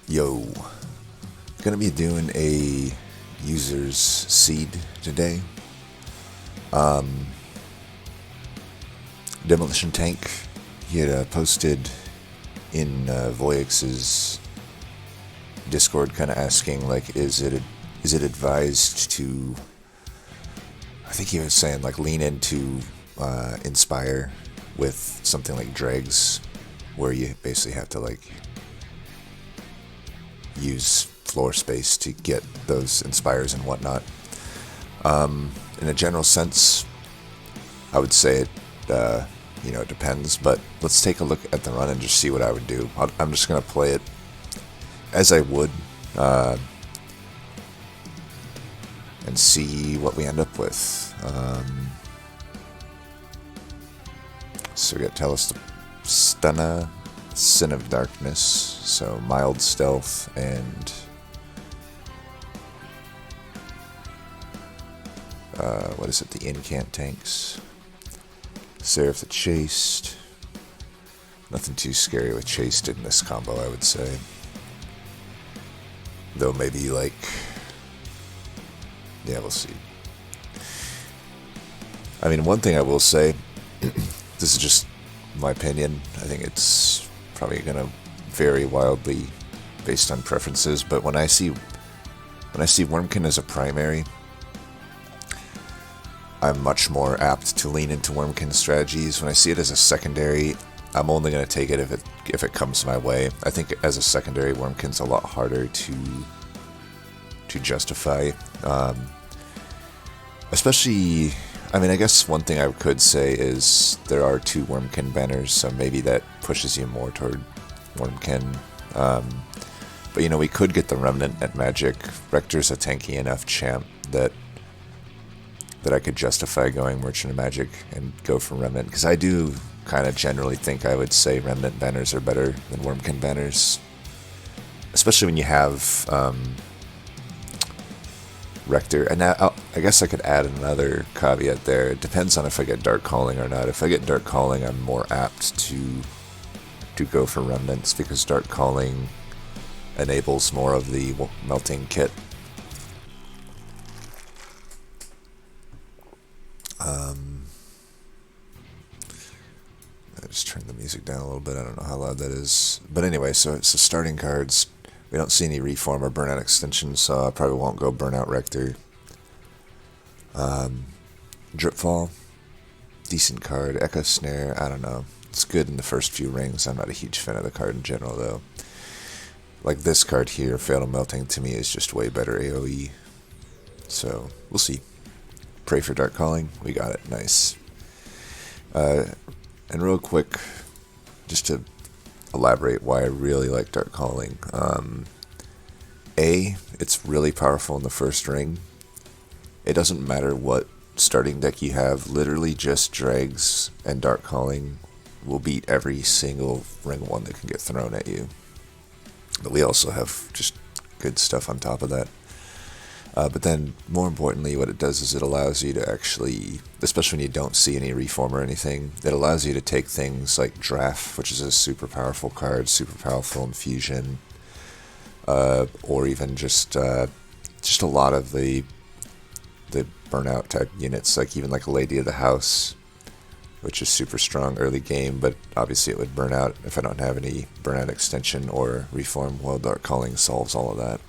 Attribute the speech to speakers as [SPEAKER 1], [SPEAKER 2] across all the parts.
[SPEAKER 1] Yo, gonna be doing a user's seed today. Demolition Tank, he had posted in Voyix's Discord, kind of asking like, is it advised to? I think he was saying like lean into Inspire with something like Dregs, where you basically have to like use floor space to get those Inspires and whatnot. In a general sense, I would say it depends, but let's take a look at the run and just see what I would do. I'm just going to play it as I would and see what we end up with. So we got Tellus Stunna, Sin of Darkness, so mild stealth, and what is it, the incant tanks. Seraph the Chaste. Nothing too scary with Chaste in this combo, I would say. Though maybe like, yeah, we'll see. I mean, one thing I will say, this is just my opinion, I think it's probably going to vary wildly based on preferences, but when I see Wormkin as a primary, I'm much more apt to lean into Wormkin strategies. When I see it as a secondary, I'm only going to take it if it comes my way. I think as a secondary, Wormkin's a lot harder to justify. Especially, I mean, I guess one thing I could say is there are 2 Wormkin banners, so maybe that pushes you more toward Wormkin. But we could get the Remnant at Magic. Rector's a tanky enough champ that I could justify going Merchant of Magic and go for Remnant, because I do kind of generally think I would say Remnant banners are better than Wormkin banners, especially when you have Rector. And now, I guess I could add another caveat there. It depends on if I get Dark Calling or not. If I get Dark Calling, I'm more apt to go for Remnants, because Dark Calling enables more of the melting kit. I just turned the music down a little bit. I don't know how loud that is. But anyway, so starting cards. We don't see any Reform or Burnout extensions, so I probably won't go Burnout Rector. Dripfall, decent card. Echo Snare, I don't know. It's good in the first few rings. I'm not a huge fan of the card in general, though. Like this card here, Fatal Melting, to me is just way better AoE. So, we'll see. Pray for Dark Calling. We got it. Nice. And real quick, just to elaborate why I really like Dark Calling. It's really powerful in the first ring. It doesn't matter what starting deck you have. Literally just Dregs and Dark Calling will beat every single ring 1 that can get thrown at you. But we also have just good stuff on top of that. But then, more importantly, what it does is it allows you to actually, especially when you don't see any Reform or anything, it allows you to take things like Draff, which is a super powerful card, super powerful Infusion, or even just a lot of the burnout type units, like even like Lady of the House, which is super strong early game, but obviously it would burn out if I don't have any burnout extension or Reform. Well, Dark Calling solves all of that.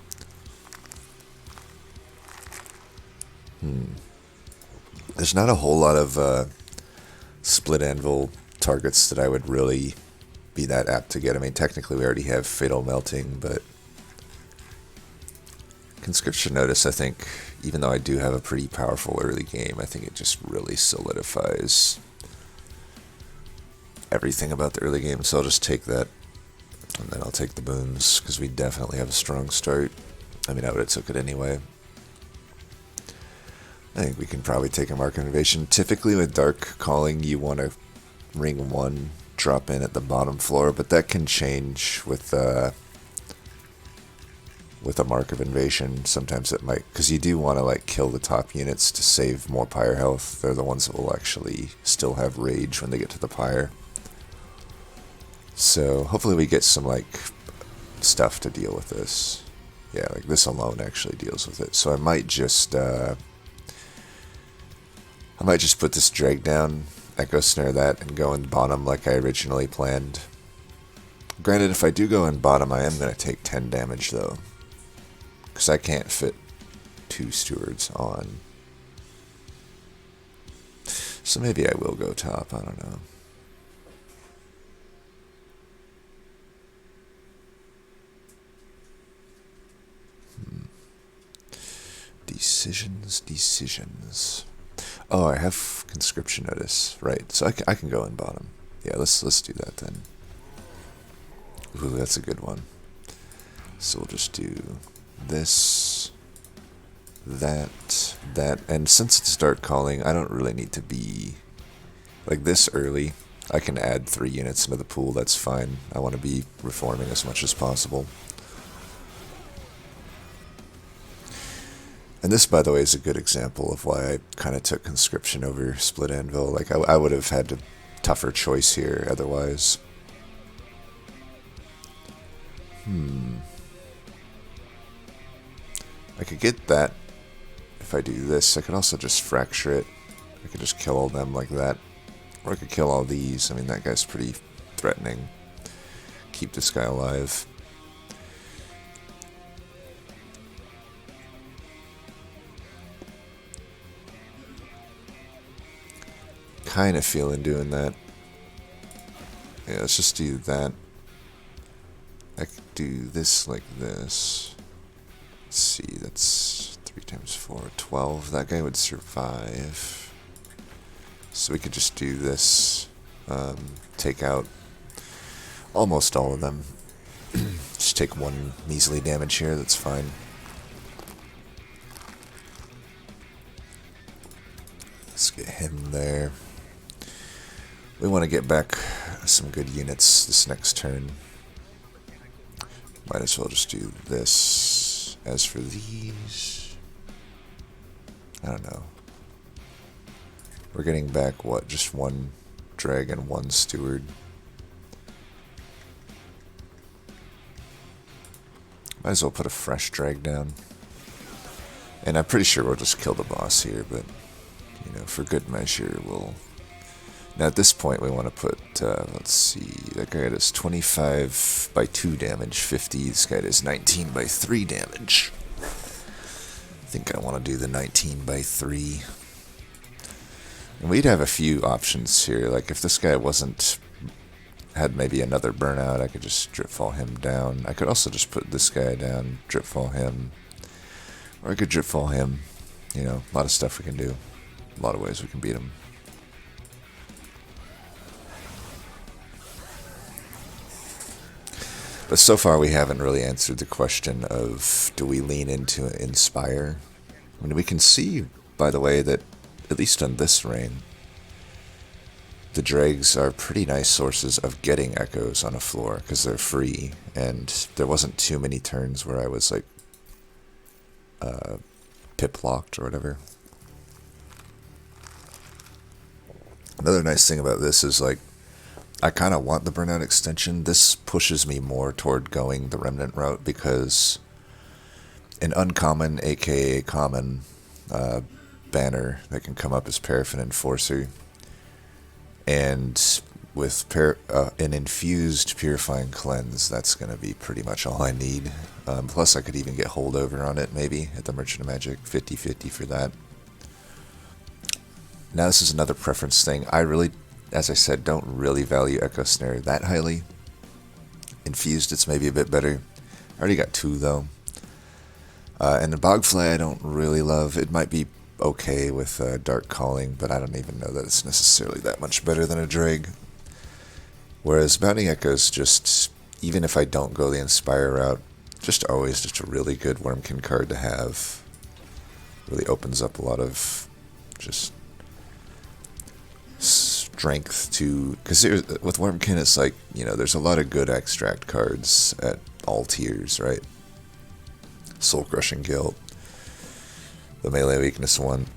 [SPEAKER 1] There's not a whole lot of split anvil targets that I would really be that apt to get. I mean, technically we already have Fatal Melting, but Conscription Notice, I think, even though I do have a pretty powerful early game, I think it just really solidifies everything about the early game. So I'll just take that, and then I'll take the boons, because we definitely have a strong start. I mean, I would have took it anyway. I think we can probably take a Mark of Innovation. Typically with Dark Calling, you want to ring 1 drop in at the bottom floor, but that can change with a Mark of Invasion. Sometimes it might, because you do want to like kill the top units to save more pyre health. They're the ones that will actually still have rage when they get to the pyre. So hopefully we get some like stuff to deal with this. Yeah, like this alone actually deals with it. So I might just put this drag down, Echo Snare that, and go in bottom like I originally planned. Granted, if I do go in bottom, I am going to take 10 damage though, because I can't fit 2 stewards on. So maybe I will go top, I don't know. Decisions. Oh, I have conscription notice, right? So I can go in bottom. Yeah, let's do that then. Ooh, that's a good one. So we'll just do this, that, and since it's dark calling, I don't really need to be like this early. I can add 3 units into the pool. That's fine. I want to be reforming as much as possible. And this, by the way, is a good example of why I kind of took conscription over split anvil. Like, I would have had a tougher choice here otherwise. I could get that if I do this. I could also just fracture it. I could just kill all them like that. Or I could kill all these. I mean, that guy's pretty threatening. Keep this guy alive. Kind of feeling doing that. Yeah, let's just do that. I could do this like this. Let's see, that's 3 times 4, 12. That guy would survive. So we could just do this. Take out almost all of them. Just take 1 measly damage here, that's fine. Let's get him there. We want to get back some good units this next turn. Might as well just do this. As for these, I don't know. We're getting back, what, just 1 drag and 1 steward. Might as well put a fresh drag down. And I'm pretty sure we'll just kill the boss here, but, you know, for good measure, we'll... Now at this point we want to put, let's see, that guy does 25 by 2 damage, 50, this guy does 19 by 3 damage. I think I want to do the 19 by 3. And we'd have a few options here, like if this guy had maybe another burnout, I could just dripfall him down. I could also just put this guy down, dripfall him, or I could dripfall him. You know, a lot of stuff we can do, a lot of ways we can beat him. But so far we haven't really answered the question of, do we lean into Inspire? I mean, we can see, by the way, that at least on this reign, the dregs are pretty nice sources of getting echoes on a floor, because they're free, and there wasn't too many turns where I was like, pip locked or whatever. Another nice thing about this is, like, I kind of want the burnout extension. This pushes me more toward going the remnant route, because an uncommon, aka common, banner that can come up as Paraffin Enforcer, and with an infused Purifying Cleanse, that's going to be pretty much all I need. Plus I could even get holdover on it, maybe, at the Merchant of Magic, 50-50 for that. Now this is another preference thing. I really, as I said, don't really value Echo Snare that highly. Infused, it's maybe a bit better. I already got 2 though. And the Bogfly I don't really love. It might be okay with Dark Calling, but I don't even know that it's necessarily that much better than a Dreg. Whereas Bounding Echoes, just, even if I don't go the Inspire route, just always just a really good Wormkin card to have. Really opens up a lot of just strength to, because with Wormkin it's like, you know, there's a lot of good extract cards at all tiers, right? Soul Crushing Guilt, the melee weakness one,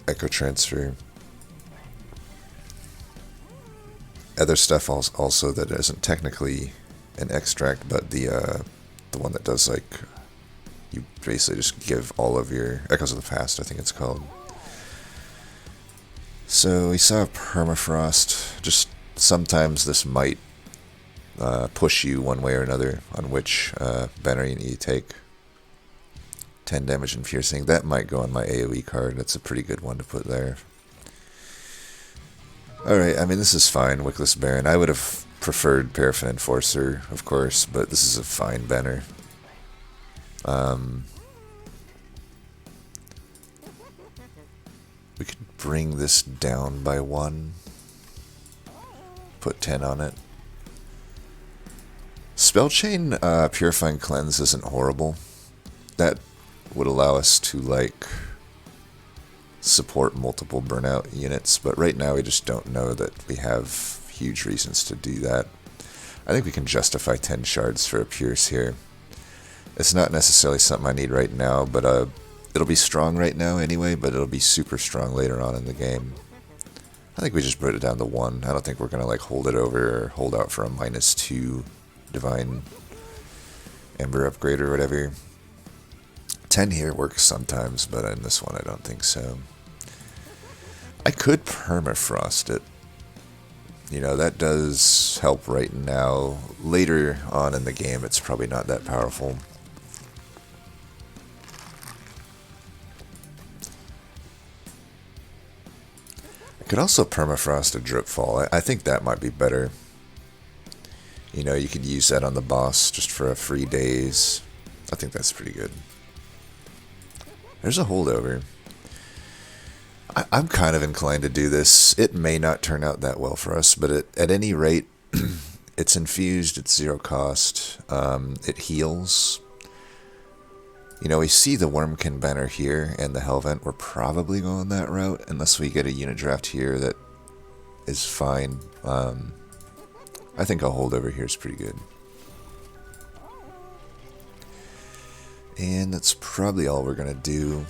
[SPEAKER 1] Echo Transfer, other stuff also that isn't technically an extract, but the one that does like, you basically just give all of your Echoes of the Past, I think it's called. So we saw Permafrost. Just sometimes this might push you one way or another on which banner you need to take. 10 damage and piercing. That might go on my AoE card. That's a pretty good one to put there. Alright, I mean, this is fine, Wickless Baron. I would have preferred Paraffin Enforcer, of course, but this is a fine banner. We could bring this down by 1. Put 10 on it. Spellchain Purifying Cleanse isn't horrible. That would allow us to, like, support multiple burnout units, but right now we just don't know that we have huge reasons to do that. I think we can justify 10 shards for a Pierce here. It's not necessarily something I need right now, but it'll be strong right now anyway, but it'll be super strong later on in the game. I think we just put it down to 1. I don't think we're going to like hold it over or hold out for a -2 Divine Ember upgrade or whatever. 10 here works sometimes, but in this one I don't think so. I could Permafrost it. You know, that does help right now. Later on in the game, it's probably not that powerful. I could also Permafrost a Dripfall. I think that might be better. You know, you could use that on the boss just for a free daze. I think that's pretty good. There's a holdover. I'm kind of inclined to do this. It may not turn out that well for us, but at any rate, it's infused, it's 0 cost, it heals. You know, we see the Wormkin banner here and the Hellvent. We're probably going that route, unless we get a unit draft here that is fine. I think a holdover here is pretty good. And that's probably all we're going to do.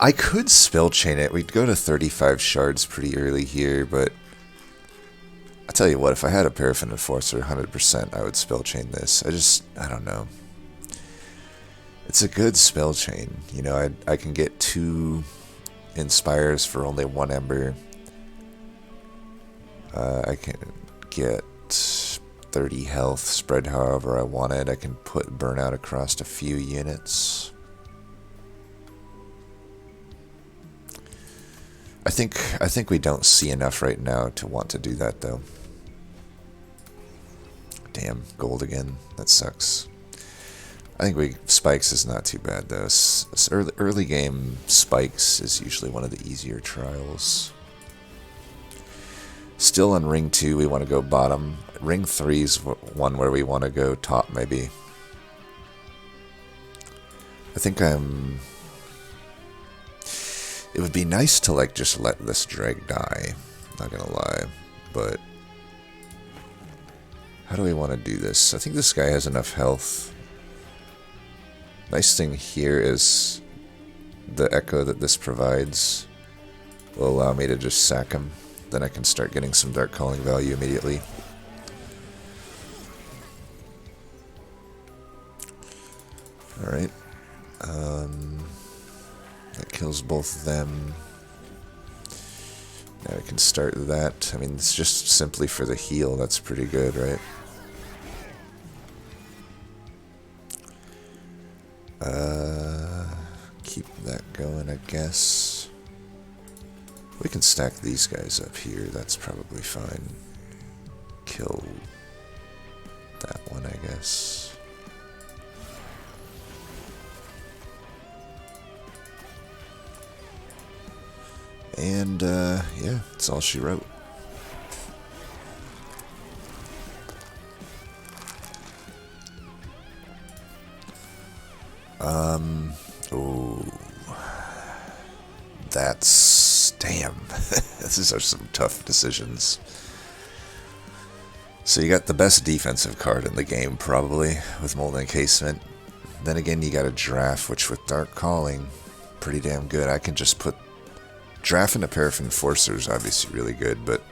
[SPEAKER 1] I could spell chain it. We'd go to 35 shards pretty early here, but I tell you what, if I had a Paraffin Enforcer 100%, I would spell chain this. I don't know. It's a good spell chain. You know, I can get 2 Inspires for only 1 Ember. I can get 30 health spread however I want it. I can put burnout across a few units. I think we don't see enough right now to want to do that though. Damn, gold again. That sucks. I think spikes is not too bad though. Early game spikes is usually one of the easier trials. Still on ring 2, we want to go bottom. Ring 3 is one where we want to go top, maybe. I think it would be nice to, like, just let this drag die. Not gonna lie. But how do we want to do this? I think this guy has enough health. Nice thing here is the echo that this provides will allow me to just sack him. Then I can start getting some dark calling value immediately. Alright. That kills both of them. Now I can start that. I mean, it's just simply for the heal. That's pretty good, right? Keep that going, I guess. We can stack these guys up here. That's probably fine. Kill that one, I guess. And, yeah, that's all she wrote. Oh, that's, damn, these are some tough decisions. So you got the best defensive card in the game, probably, with Molten Encasement. Then again, you got a Draff, which with Dark Calling, pretty damn good. I can just put Draff into Paraffin Enforcer is obviously really good, but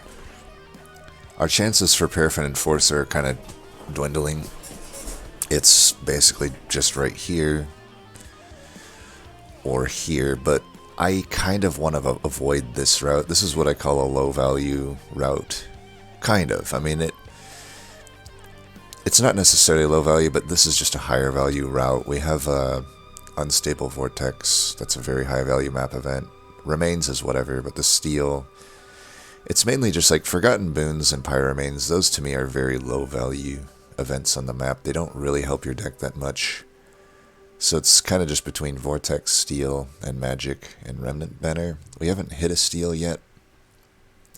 [SPEAKER 1] Our chances for Paraffin Enforcer are kind of dwindling. It's basically just right here or here, but I kind of want to avoid this route. This is what I call a low value route. Kind of. I mean, it's not necessarily low value, but this is just a higher value route. We have a Unstable Vortex. That's a very high value map event. Remains is whatever, but the Steel, it's mainly just like Forgotten Boons and Pyramanes. Those to me are very low value events on the map. They don't really help your deck that much. So it's kind of just between Vortex, Steel, and Magic and Remnant Banner. We haven't hit a Steel yet.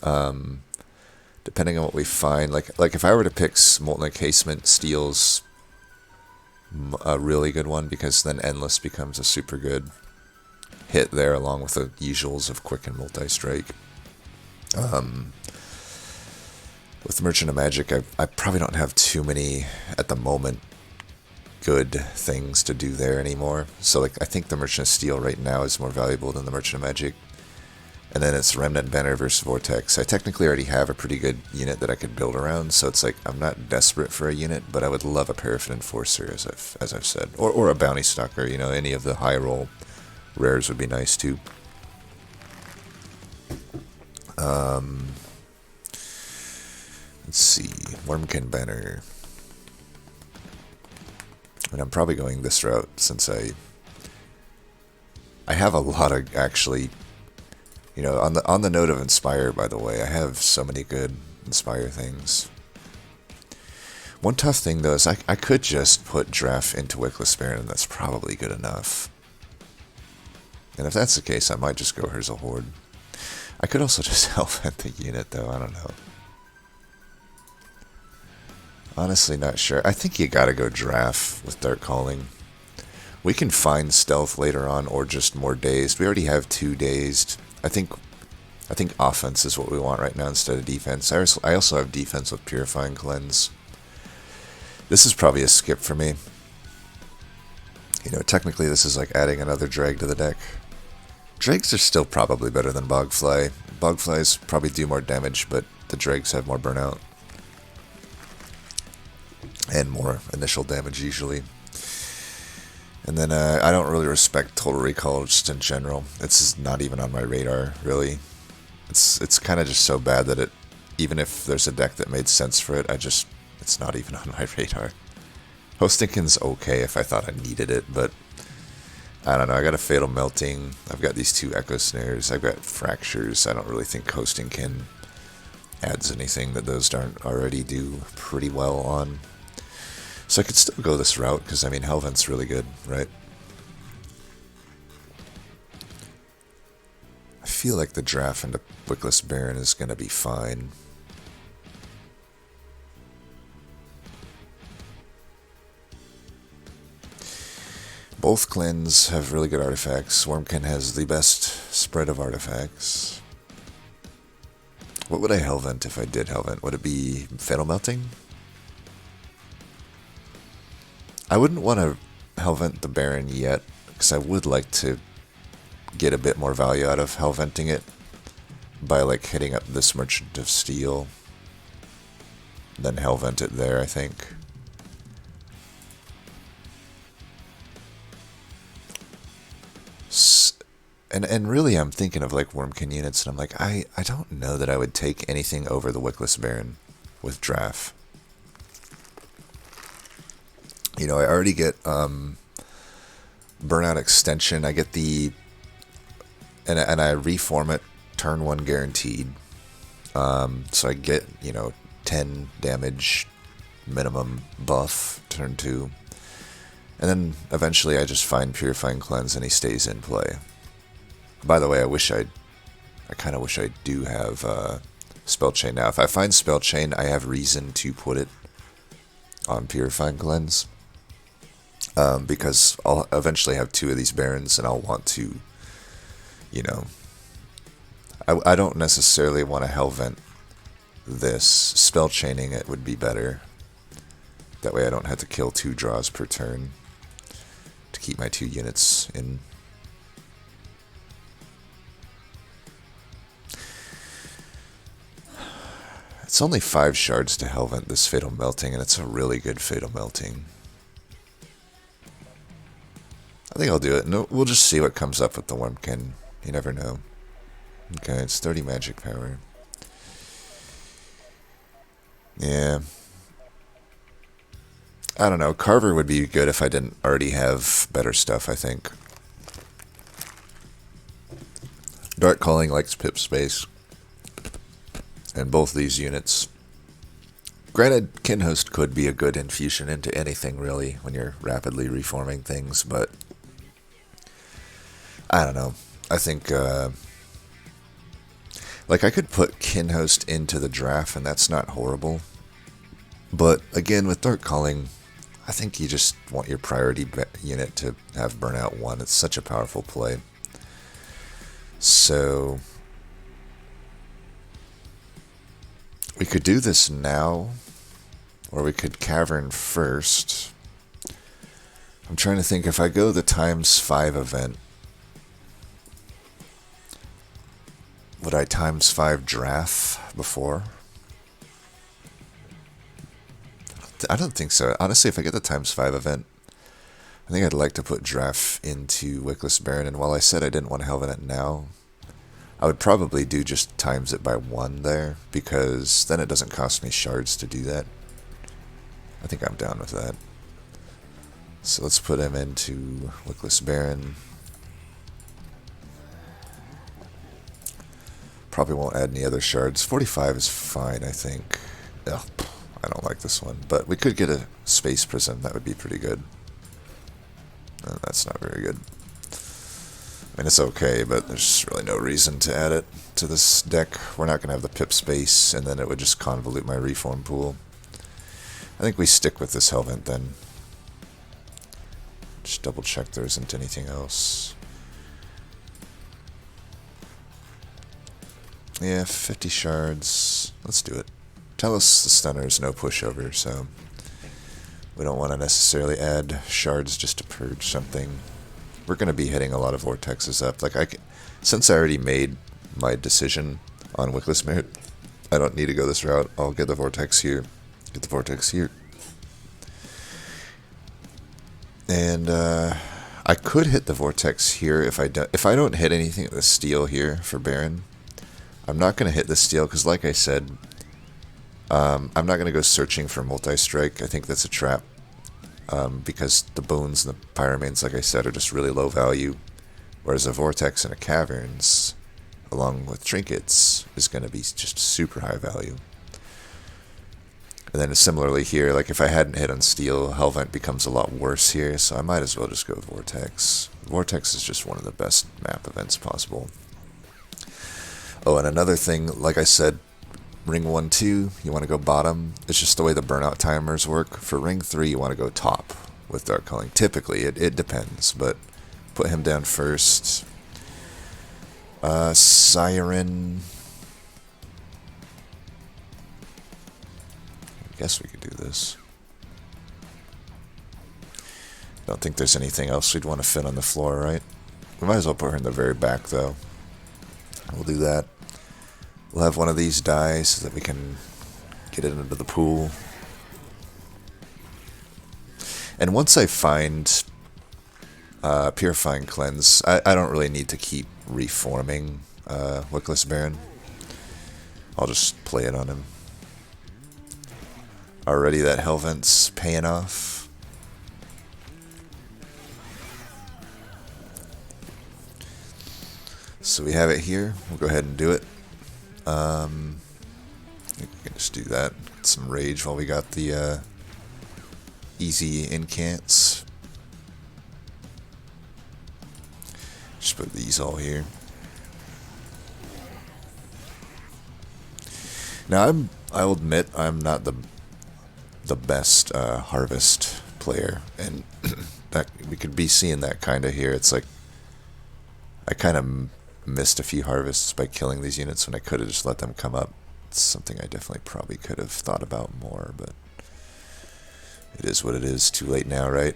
[SPEAKER 1] Depending on what we find, like if I were to pick Molten Encasement, Steel's a really good one, because then Endless becomes a super good hit there, along with the usuals of Quick and Multi-Strike. With Merchant of Magic, I probably don't have too many, at the moment, good things to do there anymore. So like I think the Merchant of Steel right now is more valuable than the Merchant of Magic. And then it's Remnant Banner versus Vortex. I technically already have a pretty good unit that I could build around, so it's like I'm not desperate for a unit, but I would love a Paraffin Enforcer, as I've said, or a Bounty Stalker. You know, any of the high roll rares would be nice too. Let's see, Wormkin Banner. And I'm probably going this route since I have a lot of actually. You know, on the note of Inspire, by the way, I have so many good Inspire things. One tough thing, though, is I could just put Draff into Wickless Baron, and that's probably good enough. And if that's the case, I might just go Here's a Horde. I could also just Hellvent the unit, though, I don't know. Honestly, not sure. I think you gotta go Draff with Dark Calling. We can find Stealth later on, or just more Dazed. We already have 2 Dazed. I think offense is what we want right now instead of defense. I also have defense with Purifying Cleanse. This is probably a skip for me. You know, technically this is like adding another Drag to the deck. Drags are still probably better than Bogfly. Bogflies probably do more damage, but the Drags have more burnout. And more initial damage usually. And then I don't really respect Total Recall just in general. It's not even on my radar, really. It's kind of just so bad that even if there's a deck that made sense for it, it's not even on my radar. Hostinkin's okay if I thought I needed it, but I don't know. I got a Fatal Melting. I've got these 2 Echo Snares. I've got Fractures. I don't really think Hostinkin adds anything that those don't already do pretty well on. So I could still go this route, because, I mean, Hellvent's really good, right? I feel like the Draff into Wickless Baron is going to be fine. Both Cleanse have really good artifacts. Wormkin has the best spread of artifacts. What would I Hellvent if I did Hellvent? Would it be Fatal Melting? I wouldn't want to Hellvent the Baron yet, because I would like to get a bit more value out of Hellventing it by like hitting up this Merchant of Steel, then Hellvent it there, I think. And really I'm thinking of like Wormkin units, and I'm like, I don't know that I would take anything over the Wickless Baron with Draff. You know, I already get Burnout Extension. I get the... And I reform it, turn 1 guaranteed. So I get, 10 damage minimum buff, turn 2. And then eventually I just find Purifying Cleanse and he stays in play. By the way, I kind of wish I do have Spell Chain now. If I find Spell Chain, I have reason to put it on Purifying Cleanse. Because I'll eventually have 2 of these Barons, and I'll want to, I don't necessarily want to Hellvent this. Spell Chaining it would be better. That way I don't have to kill 2 draws per turn to keep my 2 units in. It's only 5 shards to Hellvent this Fatal Melting, and it's a really good Fatal Melting. I think I'll do it. No, we'll just see what comes up with the Wormkin. You never know. Okay, it's 30 magic power. Yeah. I don't know. Carver would be good if I didn't already have better stuff, I think. Dark Calling likes pip space. And both these units. Granted, Kinhost could be a good infusion into anything, really, when you're rapidly reforming things, but I don't know. I think, like, I could put Kinhost into the Draff, and that's not horrible. But, again, with Dark Calling, I think you just want your priority unit to have Burnout 1. It's such a powerful play. So we could do this now, or we could Cavern first. I'm trying to think, if I go the ×5 event, would I ×5 Draff before? I don't think so. Honestly, if I get the ×5 event, I think I'd like to put Draff into Wickless Baron, and while I said I didn't want to Hellvent it now, I would probably do just times it by 1 there, because then it doesn't cost me shards to do that. I think I'm down with that. So let's put him into Wickless Baron. Probably won't add any other shards. 45 is fine, I think. Ugh, I don't like this one, but we could get a Space Prism. That would be pretty good. No, that's not very good. I mean, it's okay, but there's really no reason to add it to this deck. We're not going to have the pip space, and then it would just convolute my reform pool. I think we stick with this Hellvent then. Just double check there isn't anything else. Yeah, 50 shards. Let's do it. Tell us the stunner's no pushover, so we don't want to necessarily add shards just to purge something. We're going to be hitting a lot of vortexes up. Like, since I already made my decision on Wickless Merit, I don't need to go this route. I'll get the vortex here. Get the vortex here. And I could hit the vortex here if I don't hit anything at the steel here for Baron. I'm not going to hit the steel because, like I said, I'm not going to go searching for multi-strike. I think that's a trap. Because the boons and the pyromanes, like I said, are just really low value, whereas a vortex and a caverns, along with trinkets, is going to be just super high value. And then similarly here, like if I hadn't hit on steel, Hellvent becomes a lot worse here, so I might as well just go with vortex. Vortex is just one of the best map events possible. Oh, and another thing, like I said, Ring 1, 2, you want to go bottom. It's just the way the burnout timers work. For Ring 3, you want to go top with Dark Calling. Typically, it depends, but put him down first. Siren. I guess we could do this. Don't think there's anything else we'd want to fit on the floor, right? We might as well put her in the very back, though. We'll do that. We'll have one of these die so that we can get it into the pool. And once I find Purifying Cleanse, I don't really need to keep reforming Wickless Baron. I'll just play it on him. Already that Hellvent's paying off. So we have it here. We'll go ahead and do it. I think we can just do that. Get some rage while we got the easy incants. Just put these all here. Now I'll admit I'm not the best harvest player, and that we could be seeing that kind of here. It's like I kind of missed a few harvests by killing these units when I could have just let them come up. It's something I definitely probably could have thought about more, but it is what it is. Too late now, right?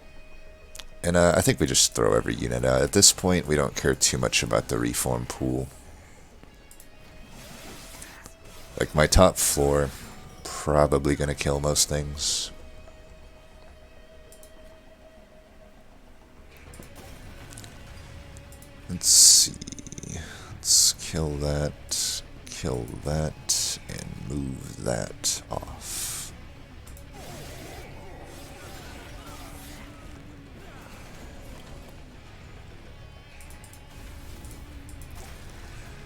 [SPEAKER 1] And I think we just throw every unit out. At this point, we don't care too much about the reform pool. Like my top floor, probably going to kill most things. Let's see. Let's kill that, and move that off.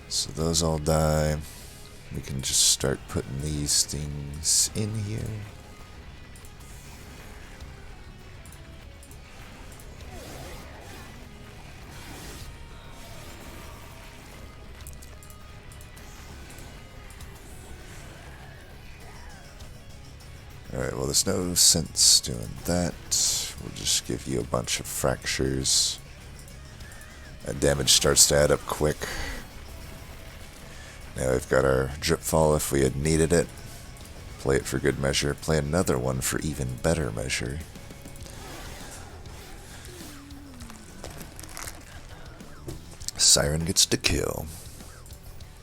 [SPEAKER 1] So those all die. We can just start putting these things in here. Alright, well there's no sense doing that. We'll just give you a bunch of fractures. That damage starts to add up quick. Now we've got our drip fall if we had needed it. Play it for good measure. Play another one for even better measure. Siren gets to kill.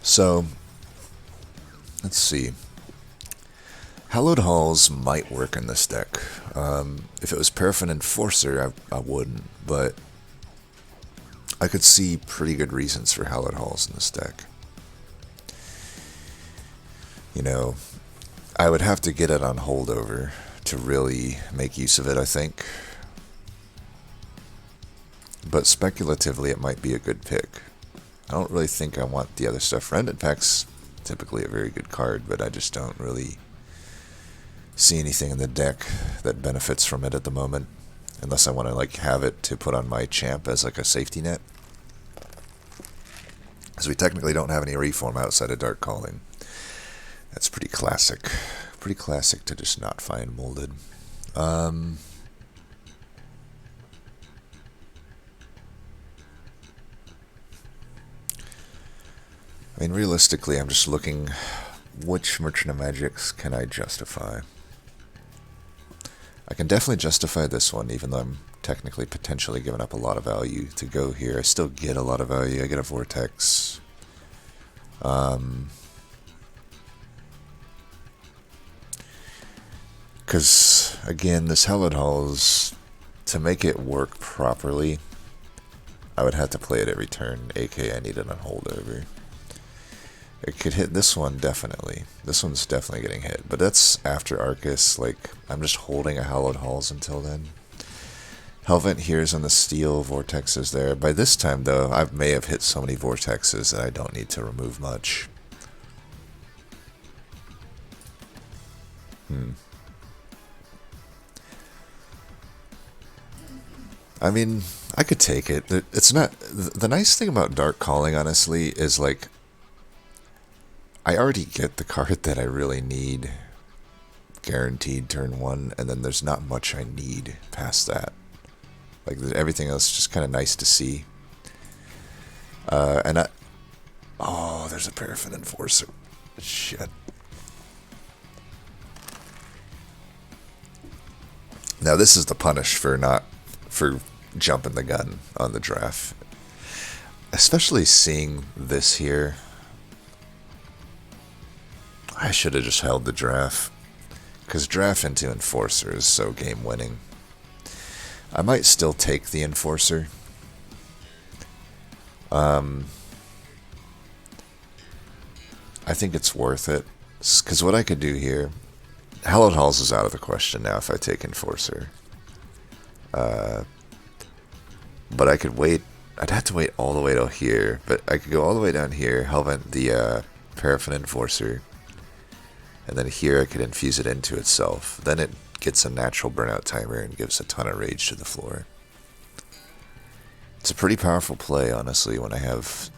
[SPEAKER 1] So, let's see. Hallowed Halls might work in this deck. If it was Paraffin Enforcer, I wouldn't, but I could see pretty good reasons for Hallowed Halls in this deck. You know, I would have to get it on holdover to really make use of it, I think. But speculatively, it might be a good pick. I don't really think I want the other stuff. Rended Pack's typically a very good card, but I just don't really see anything in the deck that benefits from it at the moment, unless I want to like have it to put on my champ as like a safety net, because we technically don't have any reform outside of Dark Calling. That's pretty classic to just not find molded. I mean, realistically, I'm just looking which Merchant of Magics can I justify. I can definitely justify this one, even though I'm technically potentially giving up a lot of value to go here. I still get a lot of value. I get a Vortex. Because, again, this Hallowed Halls, to make it work properly, I would have to play it every turn, aka I need it on holdover. It could hit this one, definitely. This one's definitely getting hit. But that's after Arcus. Like, I'm just holding a Hallowed Halls until then. Hellvent here's on the steel. Vortex is there. By this time, though, I may have hit so many Vortexes that I don't need to remove much. I mean, I could take it. It's not... The nice thing about Dark Calling, honestly, is, like, I already get the card that I really need guaranteed turn 1, and then there's not much I need past that. Like, everything else is just kind of nice to see. Oh, there's a Paraffin Enforcer. Shit. Now, this is the punish for jumping the gun on the Draff. Especially seeing this here. I should have just held the Draff, because Draff into Enforcer is so game-winning. I might still take the Enforcer. I think it's worth it, because what I could do here... Hallowed Halls is out of the question now if I take Enforcer. But I could wait. I'd have to wait all the way till here, but I could go all the way down here, Hellvent the Paraffin Enforcer. And then here I could infuse it into itself. Then it gets a natural burnout timer and gives a ton of rage to the floor. It's a pretty powerful play, honestly, when I have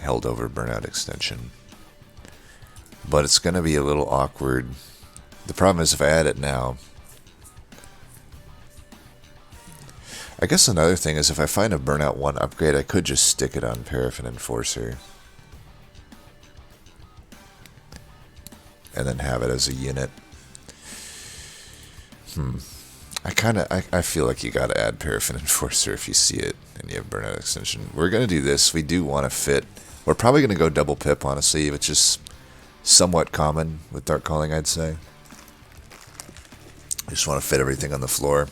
[SPEAKER 1] held over burnout extension. But it's going to be a little awkward. The problem is if I add it now... I guess another thing is if I find a burnout 1 upgrade, I could just stick it on Paraffin Enforcer. And then have it as a unit. I feel like you gotta add Paraffin Enforcer if you see it and you have burnout extension. We're gonna do this. We do want to fit. We're probably gonna go double pip, honestly, which is somewhat common with Dark Calling, I'd say. Just want to fit everything on the floor.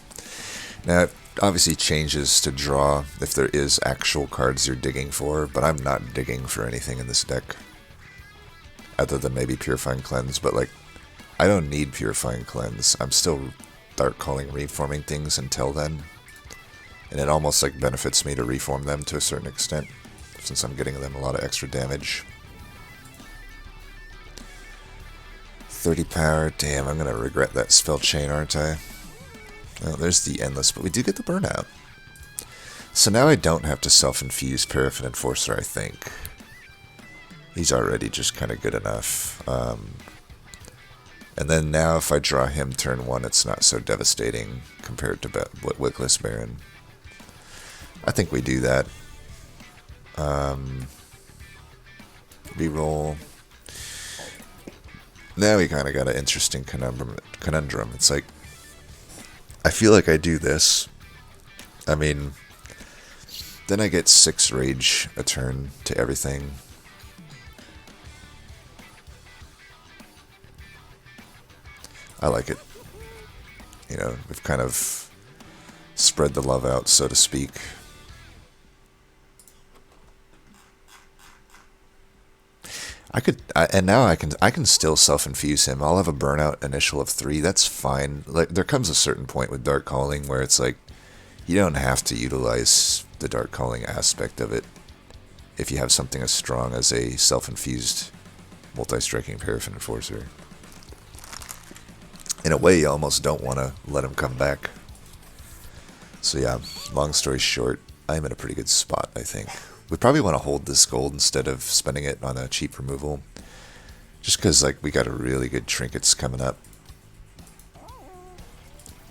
[SPEAKER 1] Now, it obviously changes to draw if there is actual cards you're digging for, but I'm not digging for anything in this deck. Other than maybe Purifying Cleanse, but like, I don't need Purifying Cleanse. I'm still Dark Calling reforming things until then. And it almost like benefits me to reform them to a certain extent, since I'm getting them a lot of extra damage. 30 power, damn, I'm going to regret that spell chain, aren't I? Oh, there's the Endless, but we do get the Burnout. So now I don't have to self-infuse Paraffin Enforcer, I think. He's already just kind of good enough. And then now if I draw him turn 1, it's not so devastating compared to Wickless Baron. I think we do that. Reroll. Now we kind of got an interesting conundrum. It's like, I feel like I do this. I mean, then I get 6 rage a turn to everything. I like it. You know, we've kind of spread the love out, so to speak. And now I can still self-infuse him. I'll have a burnout initial of 3. That's fine. Like, there comes a certain point with Dark Calling where it's like, you don't have to utilize the Dark Calling aspect of it if you have something as strong as a self-infused multi-striking Paraffin Enforcer. In a way, you almost don't want to let him come back. So yeah, long story short, I'm in a pretty good spot, I think. We probably want to hold this gold instead of spending it on a cheap removal. Just because, like, we got a really good trinkets coming up.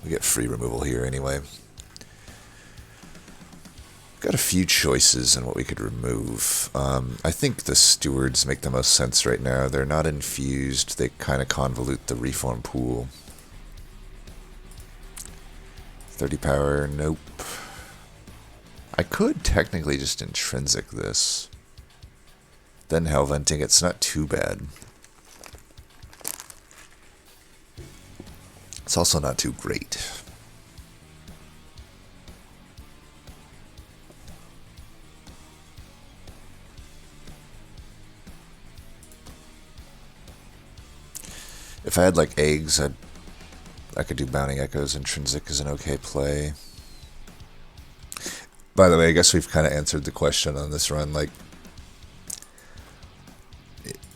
[SPEAKER 1] We get free removal here anyway. Got a few choices on what we could remove. I think the stewards make the most sense right now. They're not infused. They kind of convolute the reform pool. 30 power, nope. I could technically just intrinsic this. Then Hellventing, it's not too bad. It's also not too great. If I had like eggs, I could do Bounding Echoes. Intrinsic is an okay play. By the way, I guess we've kind of answered the question on this run. Like,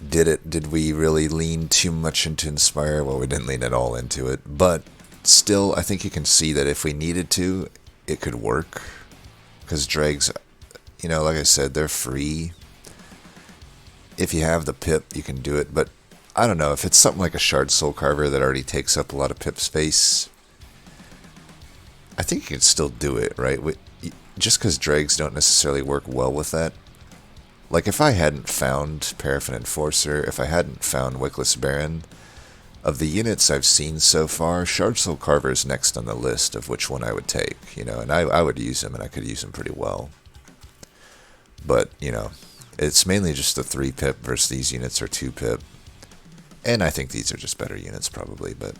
[SPEAKER 1] did we really lean too much into Inspire? Well, we didn't lean at all into it. But still, I think you can see that if we needed to, it could work. Because Dregs, you know, like I said, they're free. If you have the pip, you can do it. But I don't know, if it's something like a Shard Soul Carver that already takes up a lot of pip space, I think you can still do it, right? Just because Dregs don't necessarily work well with that. Like, if I hadn't found Paraffin Enforcer, if I hadn't found Wickless Baron, of the units I've seen so far, Shard Soul Carver is next on the list of which one I would take, you know, and I would use him, and I could use him pretty well. But, you know, it's mainly just the 3 pip versus these units are 2 pip. And I think these are just better units, probably, but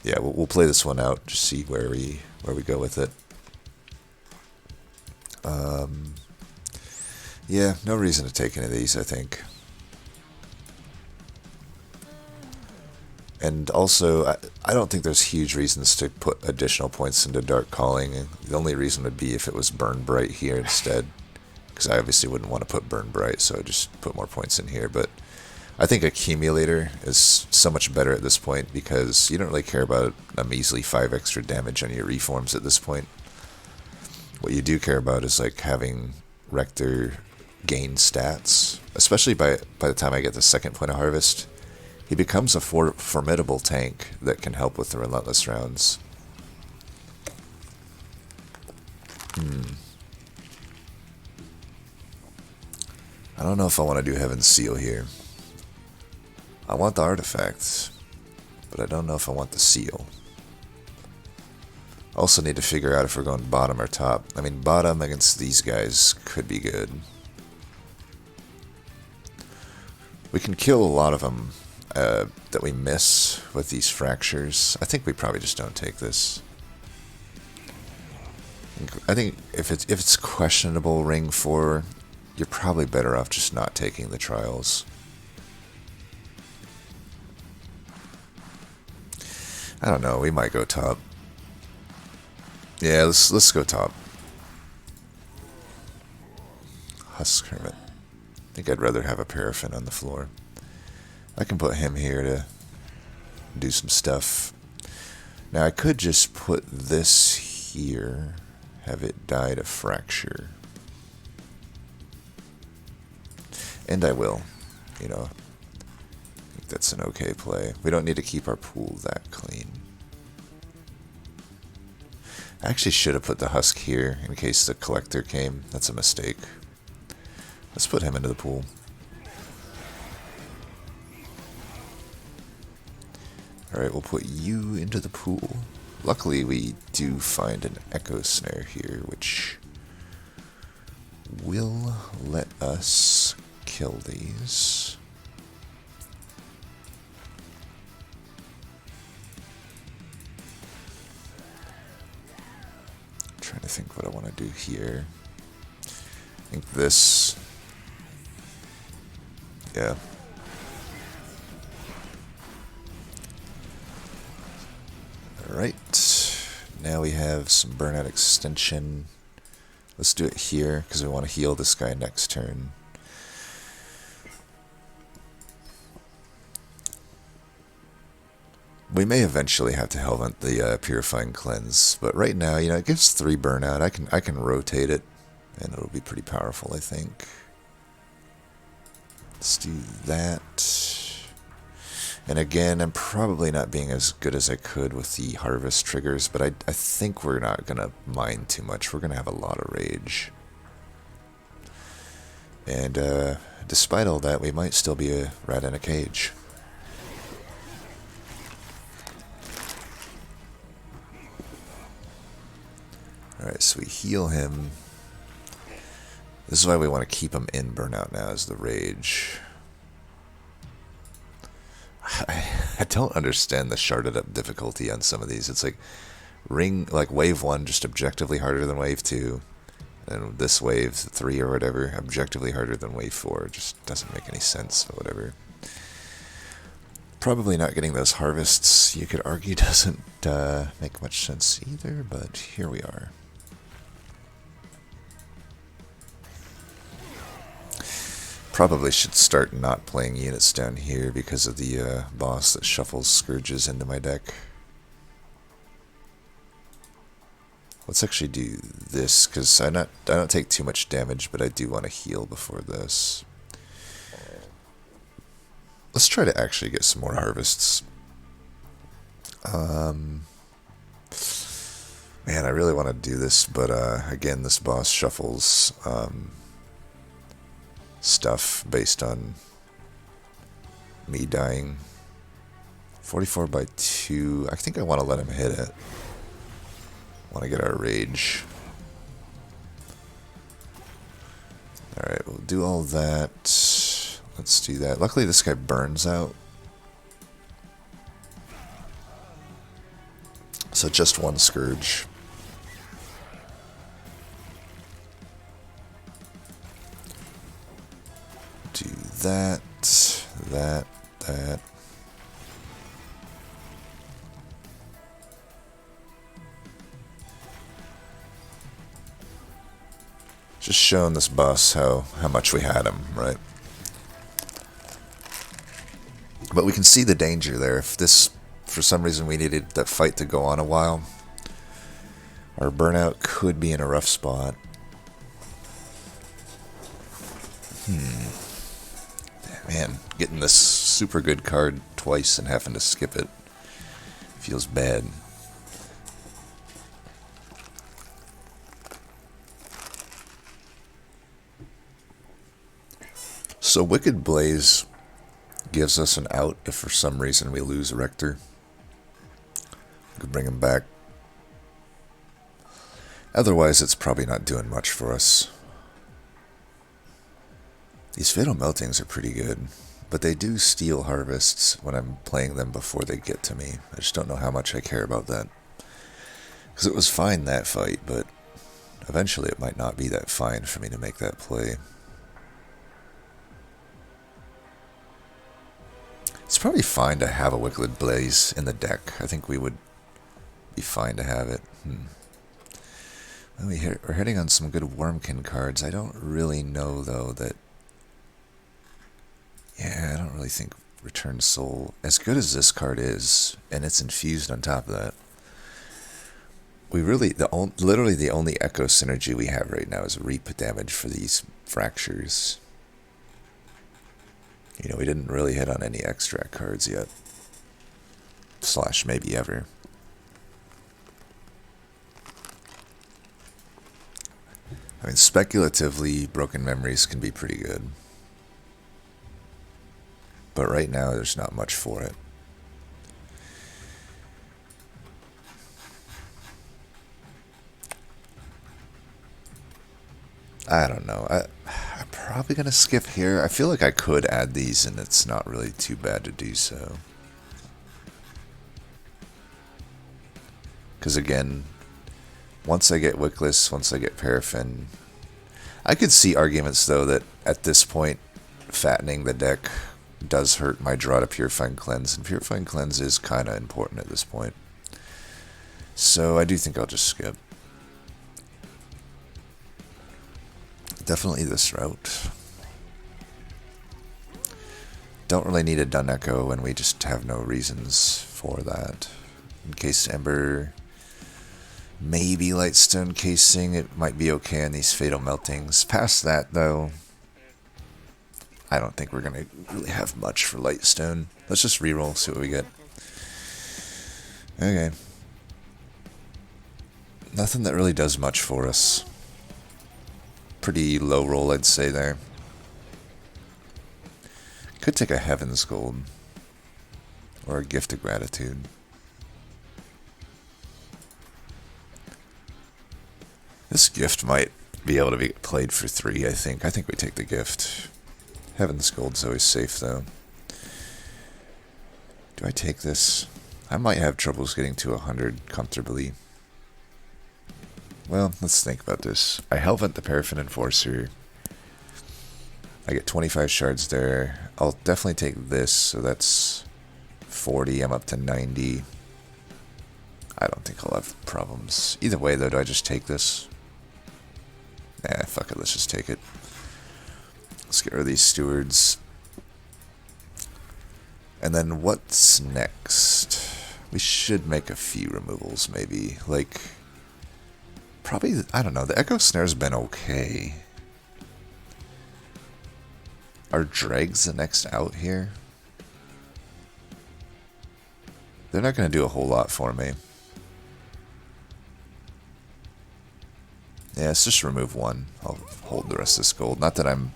[SPEAKER 1] yeah, we'll play this one out, just see where we go with it. Yeah, no reason to take any of these, I think. And also, I don't think there's huge reasons to put additional points into Dark Calling. The only reason would be if it was Burn Bright here instead, because I obviously wouldn't want to put Burn Bright, so I'd just put more points in here, but I think Accumulator is so much better at this point because you don't really care about a measly 5 extra damage on your reforms at this point. What you do care about is like having Rector gain stats, especially by the time I get the 2nd point of harvest. He becomes a formidable tank that can help with the relentless rounds. I don't know if I want to do Heaven's Seal here. I want the artifacts, but I don't know if I want the seal. Also need to figure out if we're going bottom or top. I mean, bottom against these guys could be good. We can kill a lot of them that we miss with these fractures. I think we probably just don't take this. I think if it's questionable ring 4, you're probably better off just not taking the trials. I don't know, we might go top. Yeah, let's go top. Husk Hermit. I think I'd rather have a Paraffin on the floor. I can put him here to do some stuff. Now I could just put this here, have it die to fracture. And I will, you know. I think that's an okay play. We don't need to keep our pool that clean. I actually should have put the Husk here in case the Collector came. That's a mistake. Let's put him into the pool. Alright, we'll put you into the pool. Luckily, we do find an Echo Snare here, which will let us kill these. I'm trying to think what I want to do here. I think this... yeah. Alright, now we have some burnout extension. Let's do it here, because we want to heal this guy next turn. We may eventually have to Hellvent the Purifying Cleanse, but right now, you know, it gives 3 burnout. I can rotate it, and it'll be pretty powerful, I think. Let's do that. And again, I'm probably not being as good as I could with the harvest triggers, but I think we're not going to mind too much. We're going to have a lot of rage. And despite all that, we might still be a rat in a cage. Alright, so we heal him. This is why we want to keep him in burnout now, as the rage. I don't understand the sharded up difficulty on some of these. It's like wave 1 just objectively harder than wave 2, and this wave 3 or whatever objectively harder than wave 4. It just doesn't make any sense, but whatever. Probably not getting those harvests, you could argue, doesn't make much sense either, but here we are. Probably should start not playing units down here because of the boss that shuffles Scourges into my deck. Let's actually do this, because I don't take too much damage, but I do want to heal before this. Let's try to actually get some more harvests. Man, I really want to do this, but again, this boss shuffles stuff based on me dying. 44 by 2. I think I want to let him hit it. Want to get our rage. Alright, we'll do all that. Let's do that. Luckily this guy burns out. So just one Scourge. Do that, that. Just showing this boss how much we had him, right? But we can see the danger there. If this, for some reason, we needed that fight to go on a while, our burnout could be in a rough spot. Man, getting this super good card twice and having to skip it feels bad. So Wicked Blaze gives us an out if for some reason we lose Rector. We could bring him back. Otherwise, it's probably not doing much for us. These Fatal Meltings are pretty good, But they do steal harvests when I'm playing them before they get to me. I just don't know how much I care about that. Because it was fine that fight, but eventually it might not be that fine for me to make that play. It's probably fine to have a Wickless Blaze in the deck. I think we would be fine to have it. Well, we're hitting on some good Wormkin cards. I don't really know, though, that... Yeah, I don't really think Return Soul, as good as this card is, and it's infused on top of that, we really, literally the only Echo synergy we have right now is reap damage for these fractures. You know, we didn't really hit on any extract cards yet. / maybe ever. I mean, speculatively, Broken Memories can be pretty good. But right now, there's not much for it. I don't know. I'm probably going to skip here. I feel like I could add these, and it's not really too bad to do so. Because again, once I get Wickless, once I get Paraffin, I could see arguments, though, that at this point, fattening the deck does hurt my draw to Purifying Cleanse, and Purifying Cleanse is kind of important at this point. So I do think I'll just skip. Definitely this route. Don't really need a Dun Echo, and we just have no reasons for that. Encased Ember, maybe Lightstone Casing, it might be okay on these Fatal Meltings. Past that, though, I don't think we're going to really have much for Lightstone. Let's just reroll, see what we get. Okay. Nothing that really does much for us. Pretty low roll, I'd say, there. Could take a Heaven's Gold. Or a Gift of Gratitude. This gift might be able to be played for 3, I think. I think we take the gift. Heaven's Gold's always safe, though. Do I take this? I might have troubles getting to 100 comfortably. Well, let's think about this. I Hellvent the Paraffin Enforcer. I get 25 shards there. I'll definitely take this, so that's 40. I'm up to 90. I don't think I'll have problems. Either way, though, do I just take this? Nah, fuck it, let's just take it. Let's get rid of these stewards. And then what's next? We should make a few removals, maybe. Like, probably, I don't know, the Echo Snare's been okay. Are Dregs the next out here? They're not going to do a whole lot for me. Yeah, let's just remove one. I'll hold the rest of this gold. Not that I'm...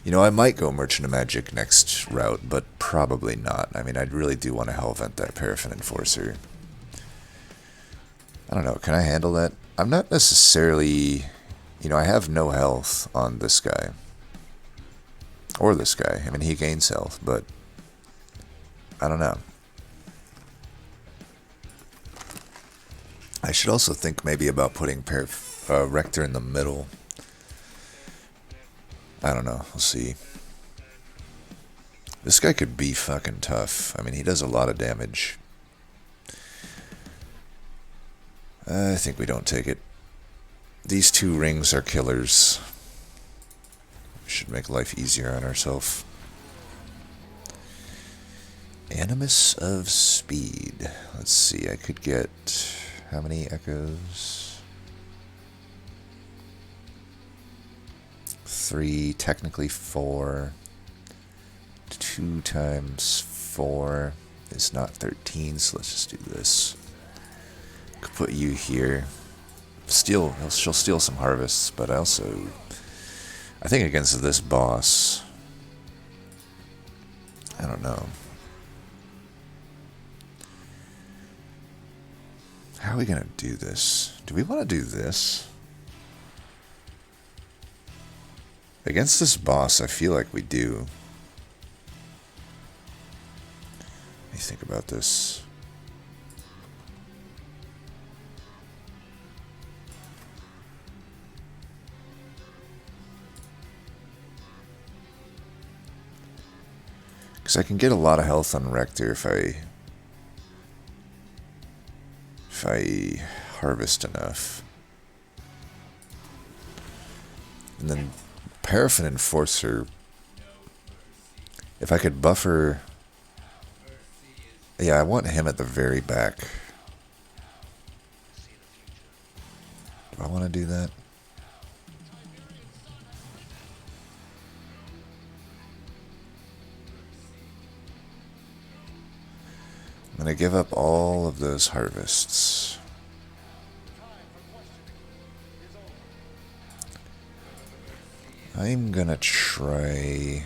[SPEAKER 1] You know, I might go Merchant of Magic next route, but probably not. I mean, I really do want to Hellvent that Paraffin Enforcer. I don't know, can I handle that? I'm not necessarily... You know, I have no health on this guy. Or this guy. I mean, he gains health, but... I don't know. I should also think maybe about putting Rector in the middle. I don't know. We'll see. This guy could be fucking tough. I mean, he does a lot of damage. I think we don't take it. These 2 rings are killers. Should make life easier on ourselves. Animus of Speed. Let's see. I could get... How many echoes? 3, technically 4. 2 times 4 is not 13, so let's just do this. Could put you here. She'll steal some harvests, but I think against this boss, I don't know. How are we going to do this? Do we want to do this? Against this boss, I feel like we do. think about this. Because I can get a lot of health on Rector if I harvest enough. And then Paraffin Enforcer, if I could buffer... Yeah, I want him at the very back. Do I want to do that? I'm going to give up all of those harvests. I'm going to try...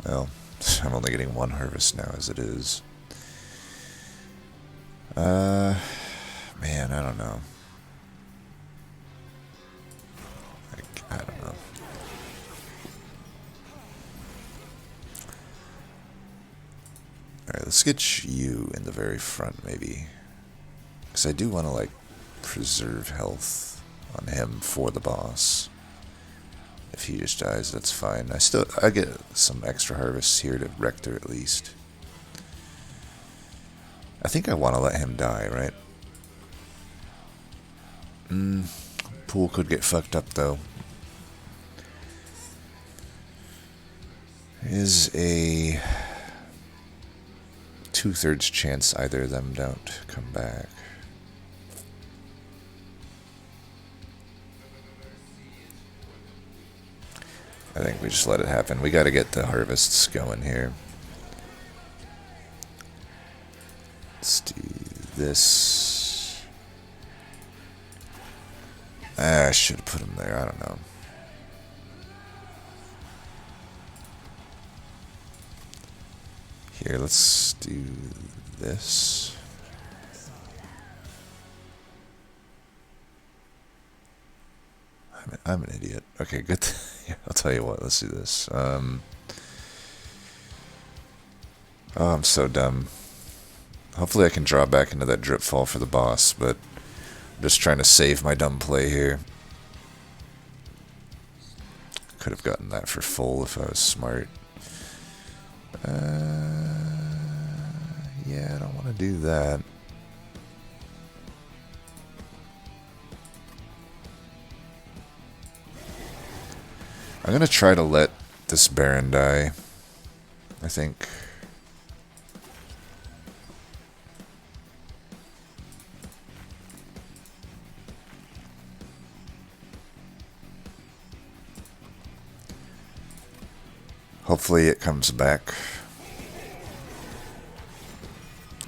[SPEAKER 1] Well, I'm only getting one harvest now as it is. Man, I don't know. I don't know. Alright, let's get you in the very front, maybe. Because I do want to, like, preserve health on him for the boss. If he just dies, that's fine. I get some extra harvests here to Rector at least. I think I want to let him die, right? Pool could get fucked up, though. There is a 2/3 chance either of them don't come back. I think we just let it happen. We gotta get the harvests going here. Let's do this. I should have put him there. I don't know. Here, let's do this. I'm an idiot. Okay, good. Yeah, I'll tell you what. Let's do this. Oh, I'm so dumb. Hopefully I can draw back into that drip fall for the boss, but I'm just trying to save my dumb play here. Could have gotten that for full if I was smart. Yeah, I don't want to do that. I'm going to try to let this Baron die, I think. Hopefully it comes back.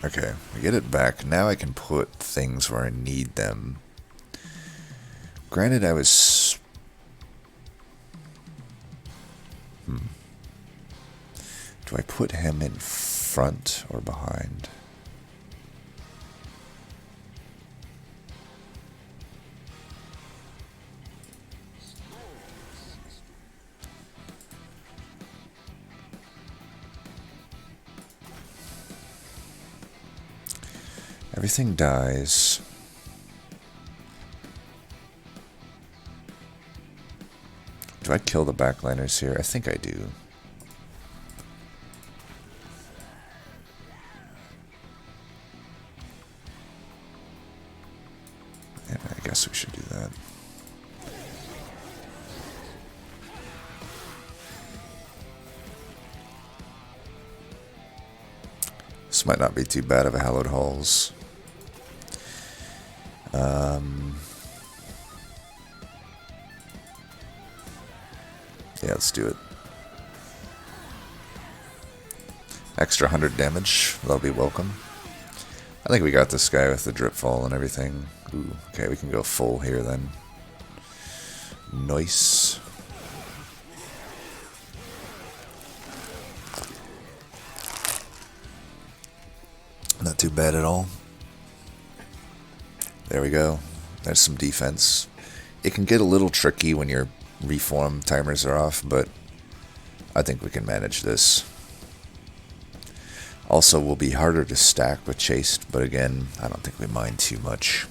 [SPEAKER 1] Okay, I get it back. Now I can put things where I need them. Granted, I was... Do I put him in front or behind? Everything dies. Do I kill the backliners here? I think I do. And I guess we should do that. This might not be too bad of a Hallowed Halls. Yeah, let's do it. Extra 100 damage, that'll be welcome. I think we got this guy with the drip fall and everything. Ooh, okay, we can go full here then. Nice. Not too bad at all. There we go. There's some defense. It can get a little tricky when you're reform timers are off, but I think we can manage this. Also, will be harder to stack with Chased, but again, I don't think we mind too much.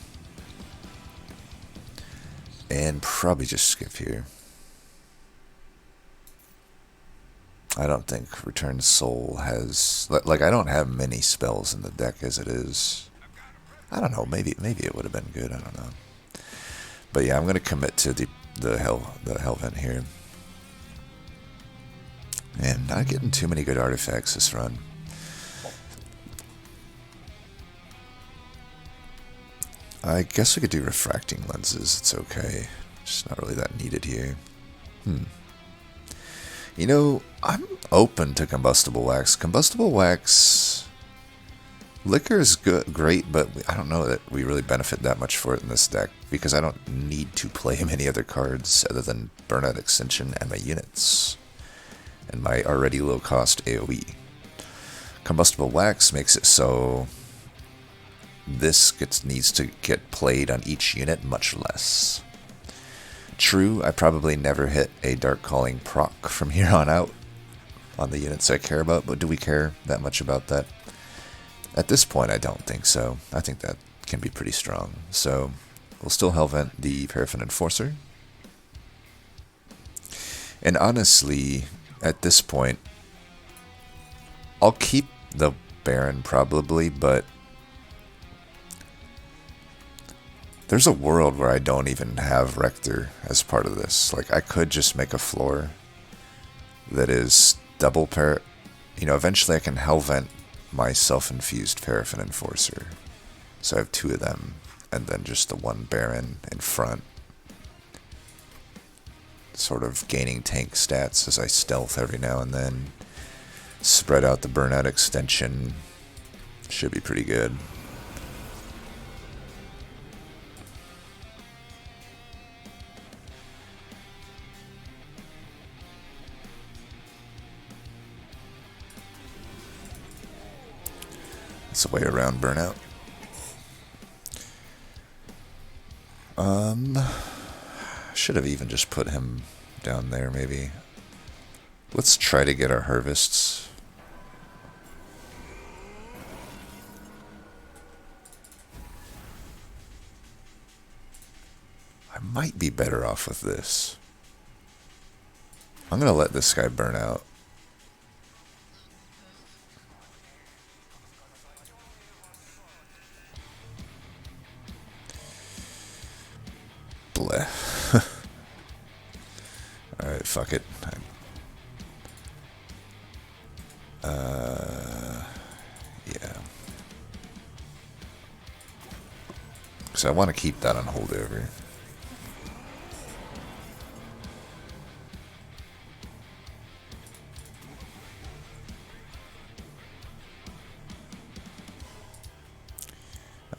[SPEAKER 1] And probably just skip here. I don't think Return Soul has... Like, I don't have many spells in the deck as it is. I don't know, maybe it would have been good, I don't know. But yeah, I'm going to commit to the Hellvent here. And not getting too many good artifacts this run. I guess we could do refracting lenses, it's okay. Just not really that needed here. You know, I'm open to combustible wax. Combustible wax... Liquor is good, great, but I don't know that we really benefit that much for it in this deck, because I don't need to play many other cards other than Burnout Extension and my units, and my already low-cost AoE. Combustible wax makes it so this needs to get played on each unit much less. True, I probably never hit a Dark Calling proc from here on out on the units I care about, but do we care that much about that? At this point, I don't think so. I think that can be pretty strong. So, we'll still Hellvent the Paraffin Enforcer. And honestly, at this point, I'll keep the Baron probably, but there's a world where I don't even have Rector as part of this. Like, I could just make a floor that is double eventually I can Hellvent my self-infused Paraffin Enforcer. So I have 2 of them, and then just the 1 Baron in front. Sort of gaining tank stats as I stealth every now and then. Spread out the Burnout Extension. Should be pretty good. It's a way around Burnout. Should have even just put him down there, maybe. Let's try to get our harvests. I might be better off with this. I'm gonna let this guy burn out. Bleh. Alright, fuck it. Yeah. So I want to keep that on holdover.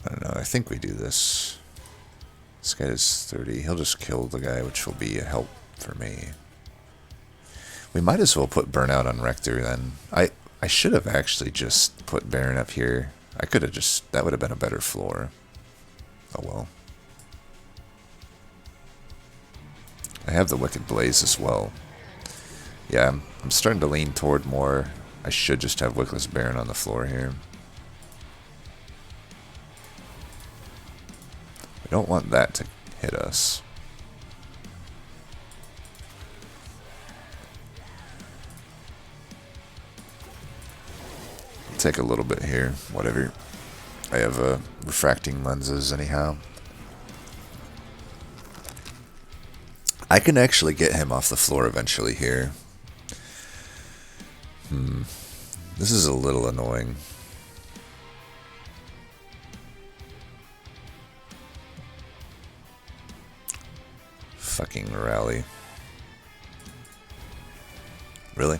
[SPEAKER 1] I don't know, I think we do this. This guy is 30. He'll just kill the guy, which will be a help for me. We might as well put Burnout on Rector then. I should have actually just put Baron up here. I could have just... That would have been a better floor. Oh well. I have the Wicked Blaze as well. Yeah, I'm starting to lean toward more... I should just have Wickless Baron on the floor here. We don't want that to hit us. Take a little bit here, whatever. I have refracting lenses anyhow. I can actually get him off the floor eventually here. This is a little annoying. Fucking rally. Really?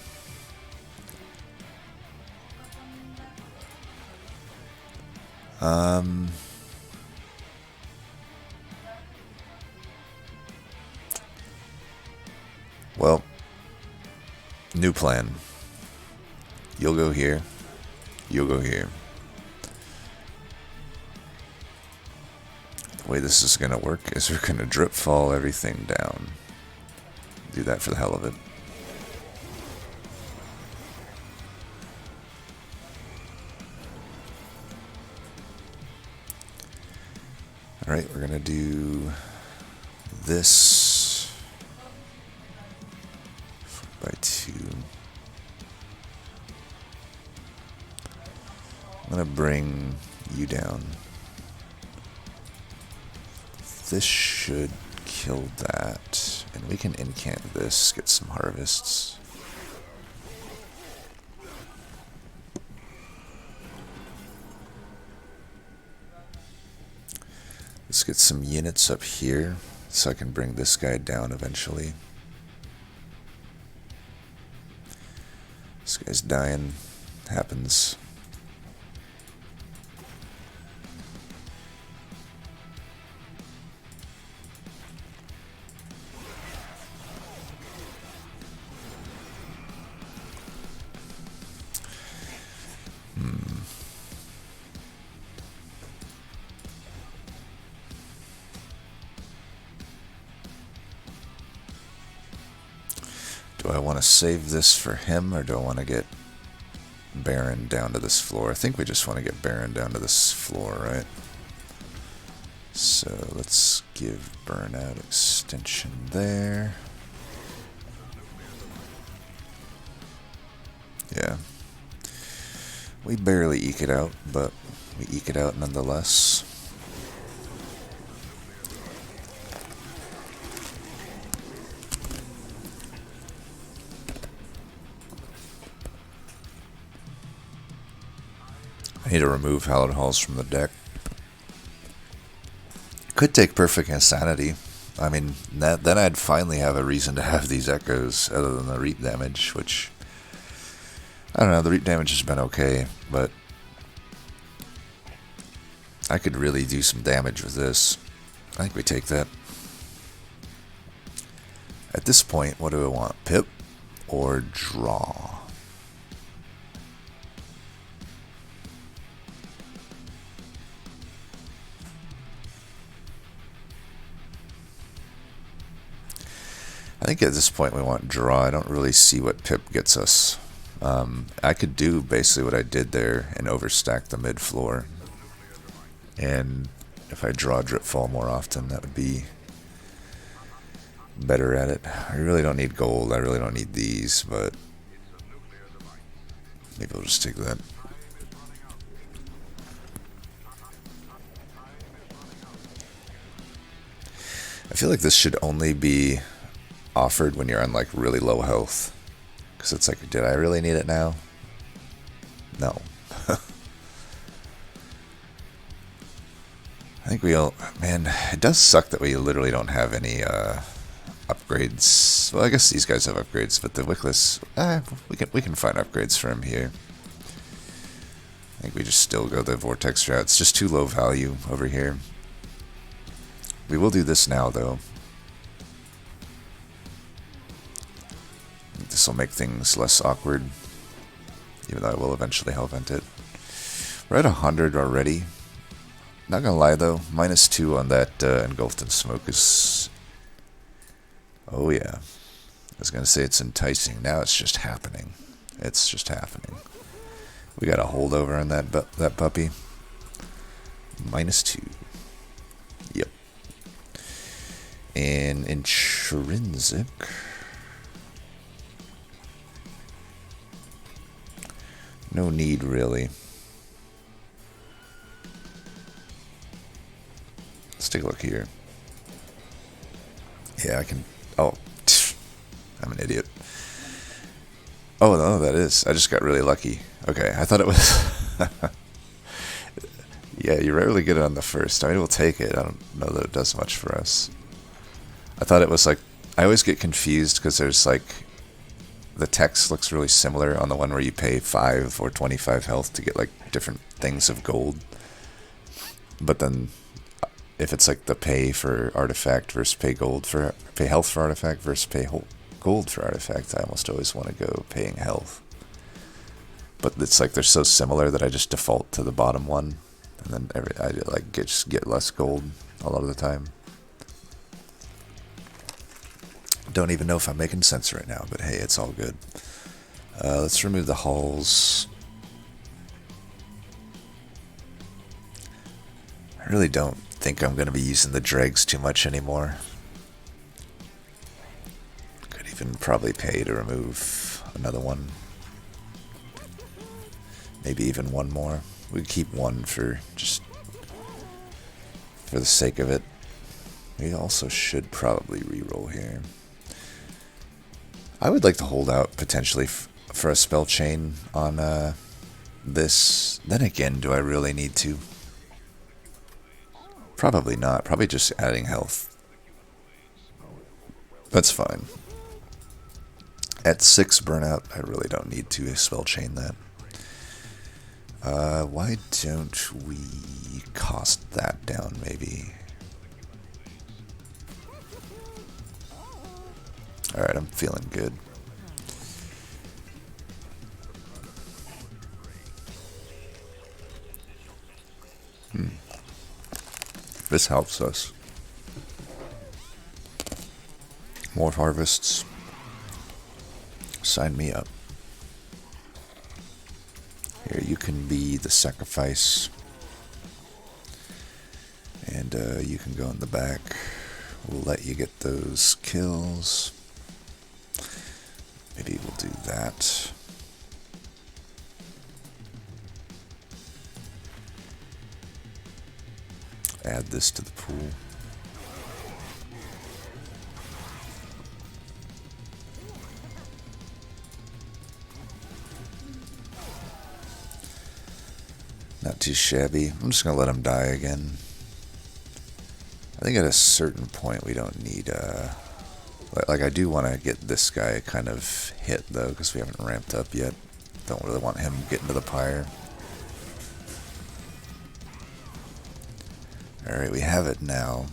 [SPEAKER 1] Well, new plan. You'll go here. You'll go here. The way this is going to work is we're going to drip fall everything down. do that for the hell of it. Alright, we're gonna do this by 2. I'm gonna bring you down. This should kill that, and we can incant this, get some harvests. Let's get some units up here, so I can bring this guy down eventually. This guy's dying. Happens. Do I want to save this for him, or do I want to get Baron down to this floor? I think we just want to get Baron down to this floor, right? So let's give Burnout extension there. Yeah. We barely eke it out, but we eke it out nonetheless. I need to remove Hallowed Halls from the deck. Could take Perfect Insanity. I mean, then I'd finally have a reason to have these Echoes, other than the Reap damage, which... I don't know, the Reap damage has been okay, but... I could really do some damage with this. I think we take that. At this point, what do I want? Pip or draw? I think at this point we want draw. I don't really see what Pip gets us. I could do basically what I did there and overstack the mid floor. And if I draw Dripfall more often, that would be better at it. I really don't need gold. I really don't need these, but maybe I'll just take that. I feel like this should only be offered when you're on like really low health, because it's like, did I really need it now? No. I think we all, man, it does suck that we literally don't have any upgrades. Well, I guess these guys have upgrades, but the Wickless, we can find upgrades for him here. I think we just still go the Vortex route. It's just too low value over here. We will do this now, though. This will make things less awkward, even though I will eventually Hellvent it. We're at 100 already. Not gonna lie though, -2 on that Engulfed in Smoke is... Oh yeah. I was gonna say it's enticing. Now it's just happening. It's just happening. We got a holdover on that puppy. -2. Yep. And Intrinsic... No need, really. Let's take a look here. Yeah, I can... Oh, I'm an idiot. Oh, no, that is. I just got really lucky. Okay, I thought it was... Yeah, you rarely get it on the first. I mean, we'll take it. I don't know that it does much for us. I thought it was like... I always get confused because there's like... The text looks really similar on the one where you pay 5 or 25 health to get like different things of gold. But then if it's like the pay for artifact versus pay health for artifact versus pay gold for artifact, I almost always want to go paying health. But it's like they're so similar that I just default to the bottom one, and then I like just get less gold a lot of the time. don't even know if I'm making sense right now, but hey, it's all good. Let's remove the hulls. I really don't think I'm going to be using the dregs too much anymore. Could even probably pay to remove another one. Maybe even one more. We'd keep one for the sake of it. We also should probably reroll here. I would like to hold out potentially for a spell chain on this. Then again, do I really need to? Probably not. Probably just adding health. That's fine. At 6 burnout, I really don't need to spell chain that. Why don't we cost that down, maybe? Alright, I'm feeling good. This helps us. More harvests. Sign me up. Here, you can be the sacrifice. And you can go in the back. We'll let you get those kills. Maybe we'll do that. Add this to the pool. Not too shabby. I'm just going to let him die again. I think at a certain point we don't need... Like, I do want to get this guy kind of hit, though, because we haven't ramped up yet. Don't really want him getting to the pyre. Alright, we have it now.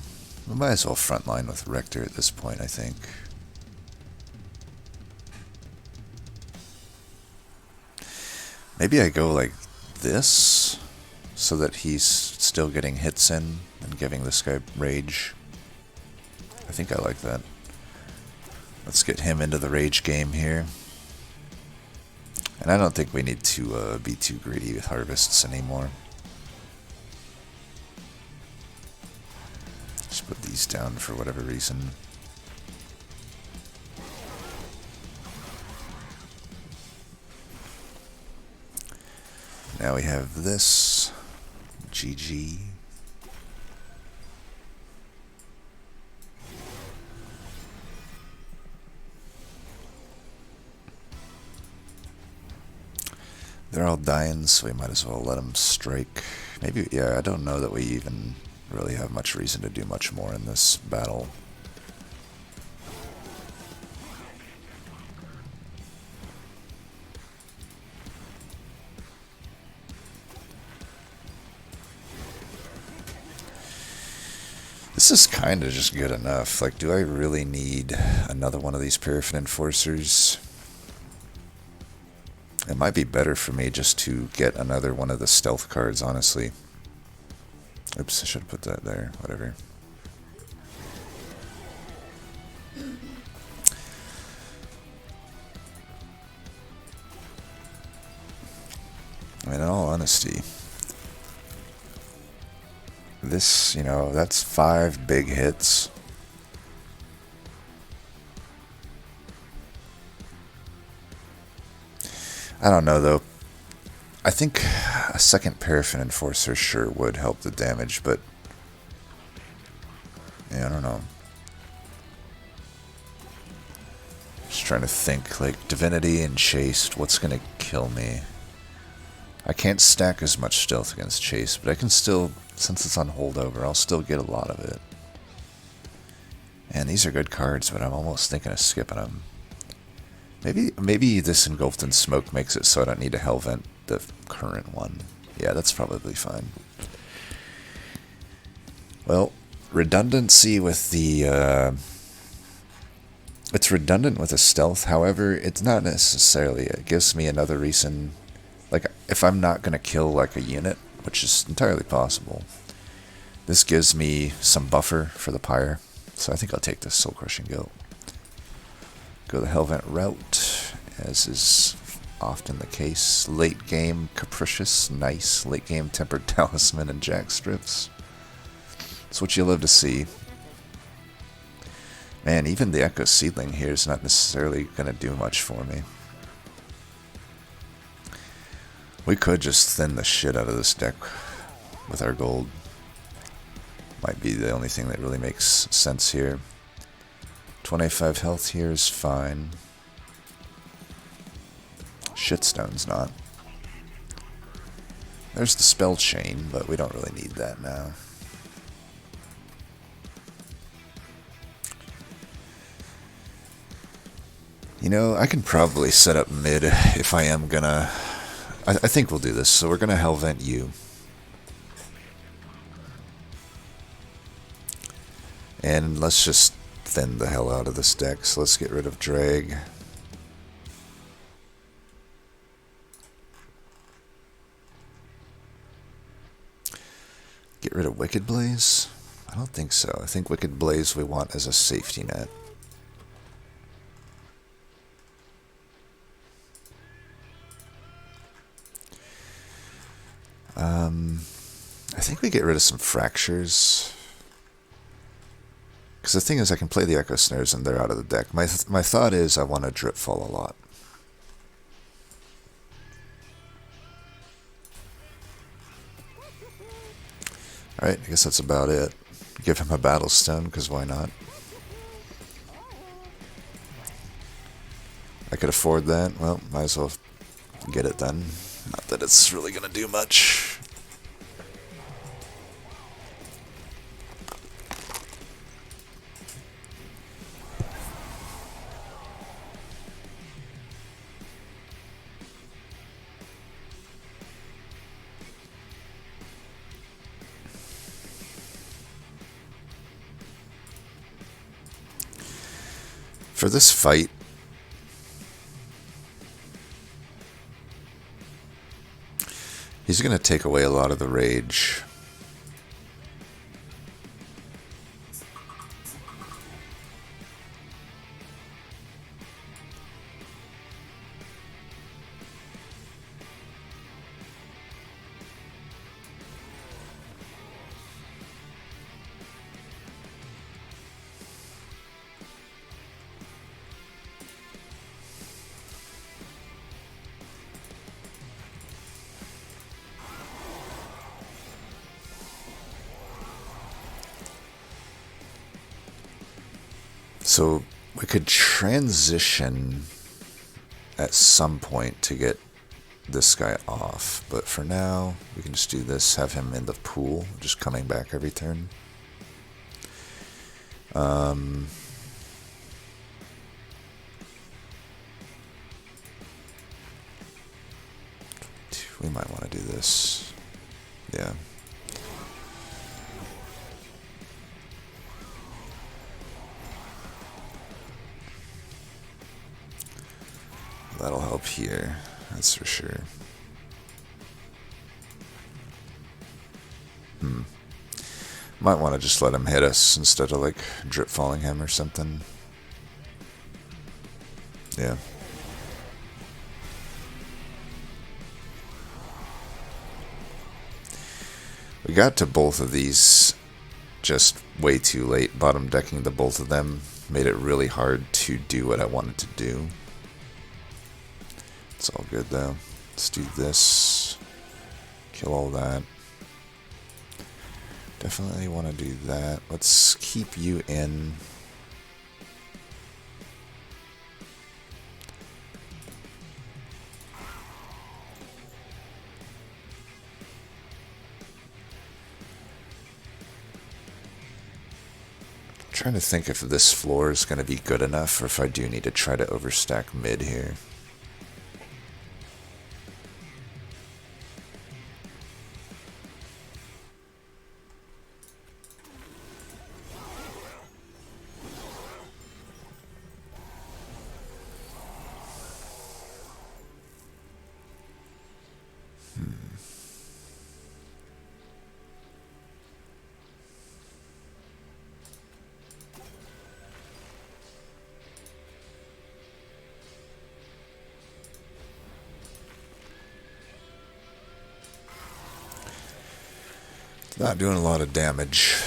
[SPEAKER 1] We might as well frontline with Rector at this point, I think. Maybe I go like this, so that he's still getting hits in and giving this guy rage. I think I like that. Let's get him into the rage game here. And I don't think we need to be too greedy with harvests anymore. Just put these down for whatever reason. Now we have this. GG. They're all dying, so we might as well let them strike. Maybe, yeah, I don't know that we even really have much reason to do much more in this battle. This is kind of just good enough. Like, do I really need another one of these Paraffin Enforcers? It might be better for me just to get another one of the stealth cards, honestly. Oops, I should have put that there. Whatever. I mean, in all honesty, this, you know, that's 5 big hits. I don't know, though. I think a second Paraffin Enforcer sure would help the damage, but... yeah, I don't know. Just trying to think, like, Divinity and Chaste, what's gonna kill me? I can't stack as much stealth against Chase, but I can still, since it's on holdover, I'll still get a lot of it. And these are good cards, but I'm almost thinking of skipping them. Maybe this Engulfed in Smoke makes it so I don't need to Hellvent the current one. Yeah, that's probably fine. Well, redundancy with the... it's redundant with a stealth, however, it's not necessarily. It gives me another reason... like, if I'm not going to kill, like, a unit, which is entirely possible, this gives me some buffer for the pyre. So I think I'll take this Soul Crushing Guilt. Go the Hellvent route, as is often the case. Late game Capricious, nice. Late game Tempered Talisman and Jackstrips. That's what you love to see. Man, even the Echo Seedling here is not necessarily going to do much for me. We could just thin the shit out of this deck with our gold. Might be the only thing that really makes sense here. 25 health here is fine. Shitstone's not. There's the spell chain, but we don't really need that now. You know, I can probably set up mid if I am gonna... I think we'll do this, so we're gonna Hellvent you. And let's just thin the hell out of this deck, so let's get rid of Drag. Get rid of Wicked Blaze? I don't think so. I think Wicked Blaze we want as a safety net. I think we get rid of some Fractures. Because the thing is, I can play the Echo Snares and they're out of the deck. My thought is I want to Dripfall a lot. Alright, I guess that's about it. Give him a Battle Stone, because why not? I could afford that. Well, might as well get it then. Not that it's really going to do much. For this fight, he's going to take away a lot of the rage. So we could transition at some point to get this guy off, but for now we can just do this, have him in the pool, just coming back every turn. We might want to do this. Yeah. That'll help here, that's for sure. Might want to just let him hit us instead of like drip falling him or something. Yeah. We got to both of these just way too late. Bottom decking the both of them made it really hard to do what I wanted to do. It's all good though. Let's do this. Kill all that. Definitely want to do that. Let's keep you in. I'm trying to think if this floor is going to be good enough or if I do need to try to overstack mid here. Not doing a lot of damage.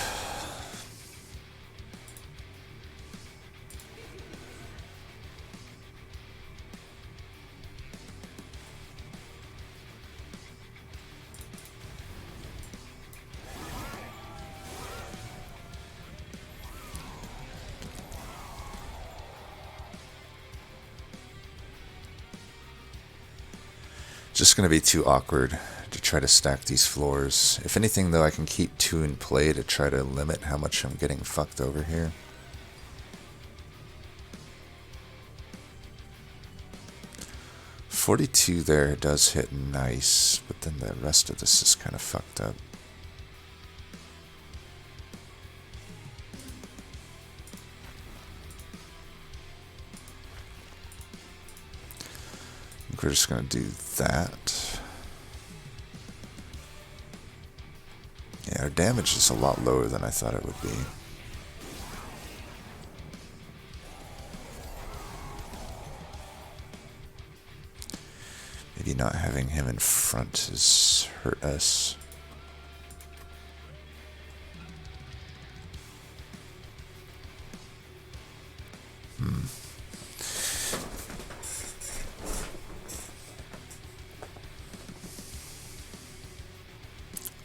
[SPEAKER 1] Just going to be too awkward to try to stack these floors. If anything, though, I can keep 2 in play to try to limit how much I'm getting fucked over here. .42 there does hit nice, but then the rest of this is kind of fucked up. We're just going to do that. Yeah, our damage is a lot lower than I thought it would be. Maybe not having him in front has hurt us.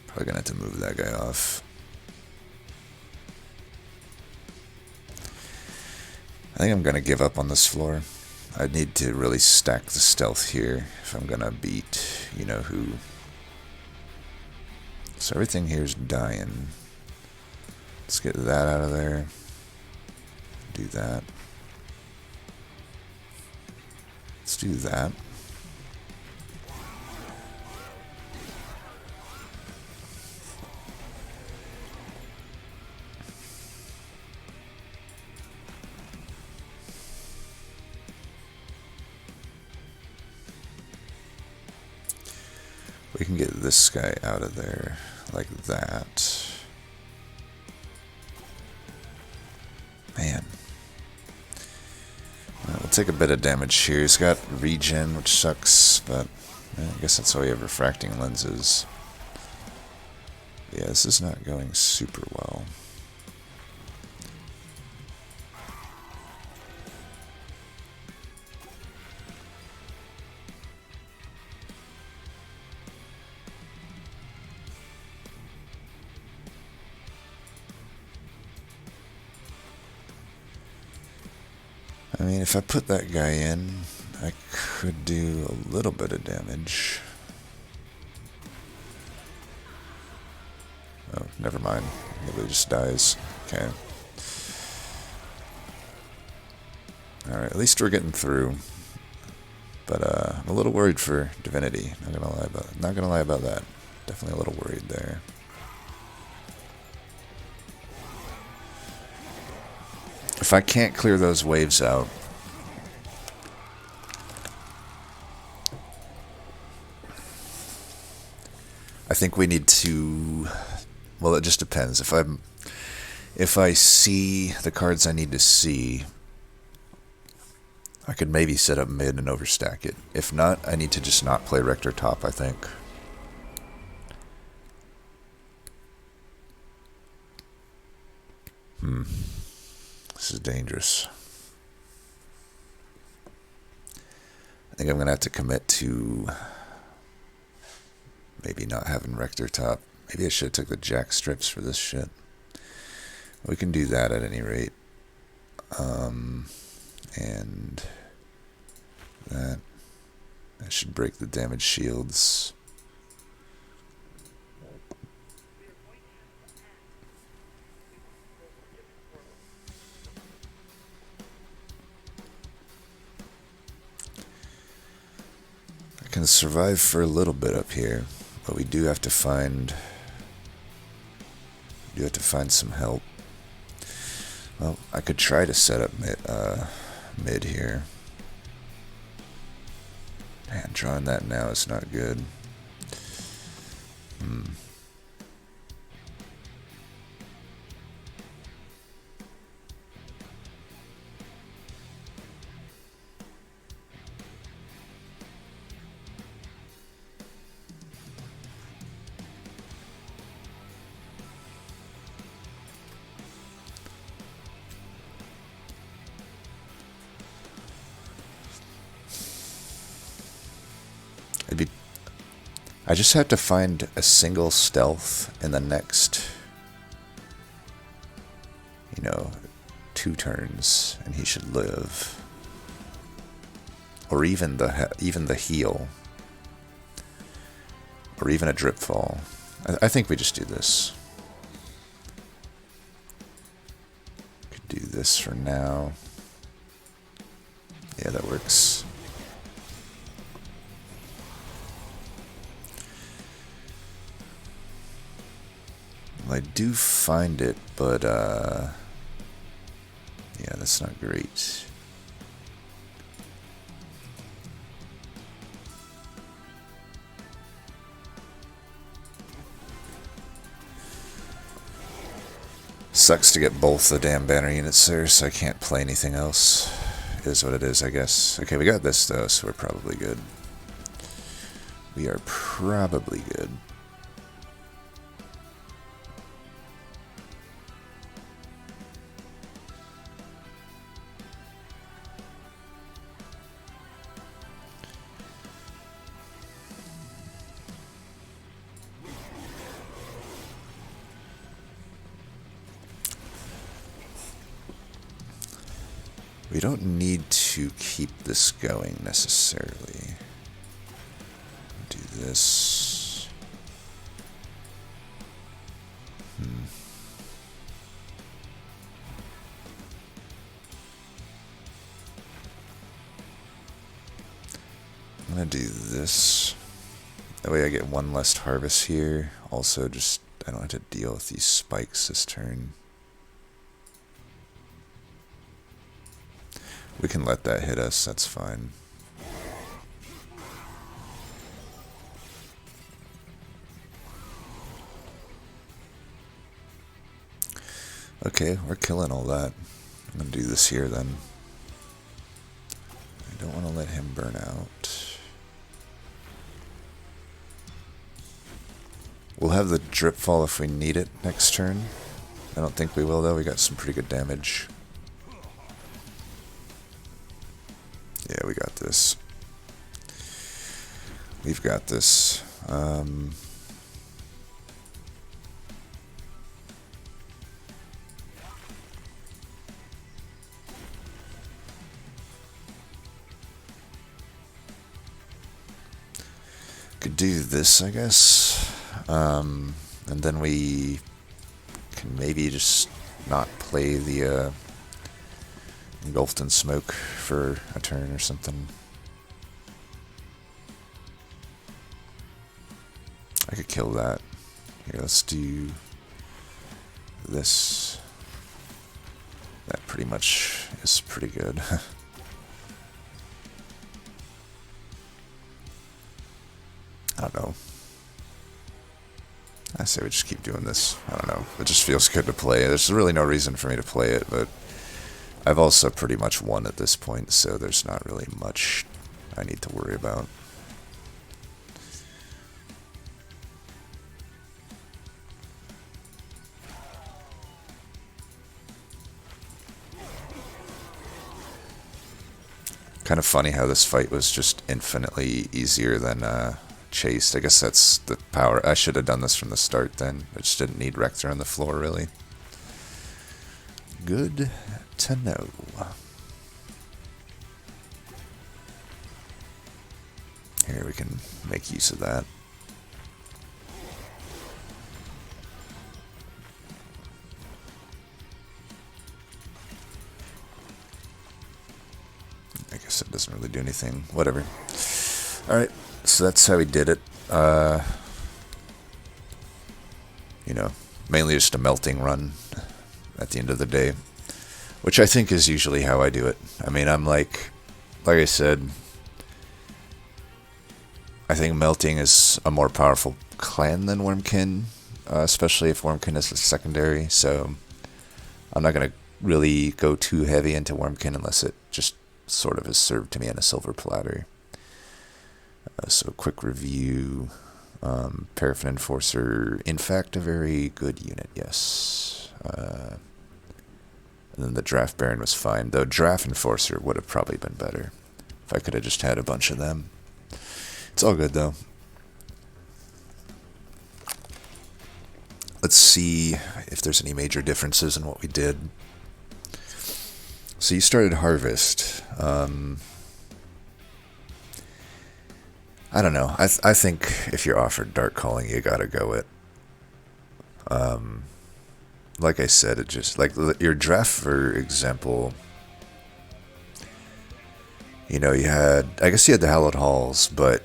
[SPEAKER 1] Probably gonna have to move that guy off. I think I'm gonna give up on this floor. I need to really stack the stealth here if I'm gonna beat you know who. So everything here is dying. Let's get that out of there. Do that. Let's do that. We can get this guy out of there like that. Man. We'll take a bit of damage here. He's got regen, which sucks, but I guess that's why we have refracting lenses. Yeah, this is not going super well. I mean, if I put that guy in, I could do a little bit of damage. Oh, never mind. Maybe he just dies. Okay. Alright, at least we're getting through. But I'm a little worried for Divinity. Not gonna lie about that. Definitely a little worried there. If I can't clear those waves out, I think we need to, well, it just depends. If I see the cards I need to see, I could maybe set up mid and overstack it. If not, I need to just not play Rector top, I think. This is dangerous. I think I'm going to have to commit to maybe not having Rector top. Maybe I should have took the jack strips for this shit. We can do that at any rate. And that should break the damage shields. I can survive for a little bit up here, but we do have to find some help. Well, I could try to set up mid here. Man, drawing that now is not good. It'd be... I just have to find a single stealth in the next, you know, 2 turns, and he should live. Or even the heal. Or even a drip fall. I think we just do this. Could do this for now. Yeah, that works. Well, I do find it, but yeah, that's not great. Sucks to get both the damn banner units there, so I can't play anything else. It is what it is, I guess. Okay, we got this though, so we're probably good. We are probably good. We don't need to keep this going necessarily. Do this. I'm gonna do this. That way I get 1 less harvest here. Also, just I don't have to deal with these spikes this turn. We can let that hit us, that's fine. Okay, we're killing all that. I'm gonna do this here then. I don't want to let him burn out. We'll have the drip fall if we need it next turn. I don't think we will though, we got some pretty good damage. Yeah, we got this. We've got this. Could do this, I guess. And then we can maybe just not play the engulfed in smoke for a turn or something. I could kill that. Here, let's do this. That pretty much is pretty good. I don't know. I say we just keep doing this. I don't know. It just feels good to play. There's really no reason for me to play it, but I've also pretty much won at this point, so there's not really much I need to worry about. Kind of funny how this fight was just infinitely easier than chased. I guess that's the power. I should have done this from the start then. I just didn't need Rector on the floor, really. Good to know. Here, we can make use of that. I guess it doesn't really do anything. Whatever. Alright, so that's how we did it. You know, mainly just a melting run at the end of the day, which I think is usually how I do it. I mean, I'm like I said, I think melting is a more powerful clan than Wormkin, especially if Wormkin is a secondary, so I'm not going to really go too heavy into Wormkin unless it just sort of is served to me on a silver platter. So quick review. Paraffin Enforcer, in fact, a very good unit, yes. And then the Draff Baron was fine, though Draff Enforcer would have probably been better if I could have just had a bunch of them. It's It's all good though. Let's see if there's any major differences in what we did. So you started Harvest. I don't know. I think if you're offered Dark Calling, you gotta go it. Like I said, it just like your Draff, for example. You know, you had, I guess you had the Hallowed Halls, but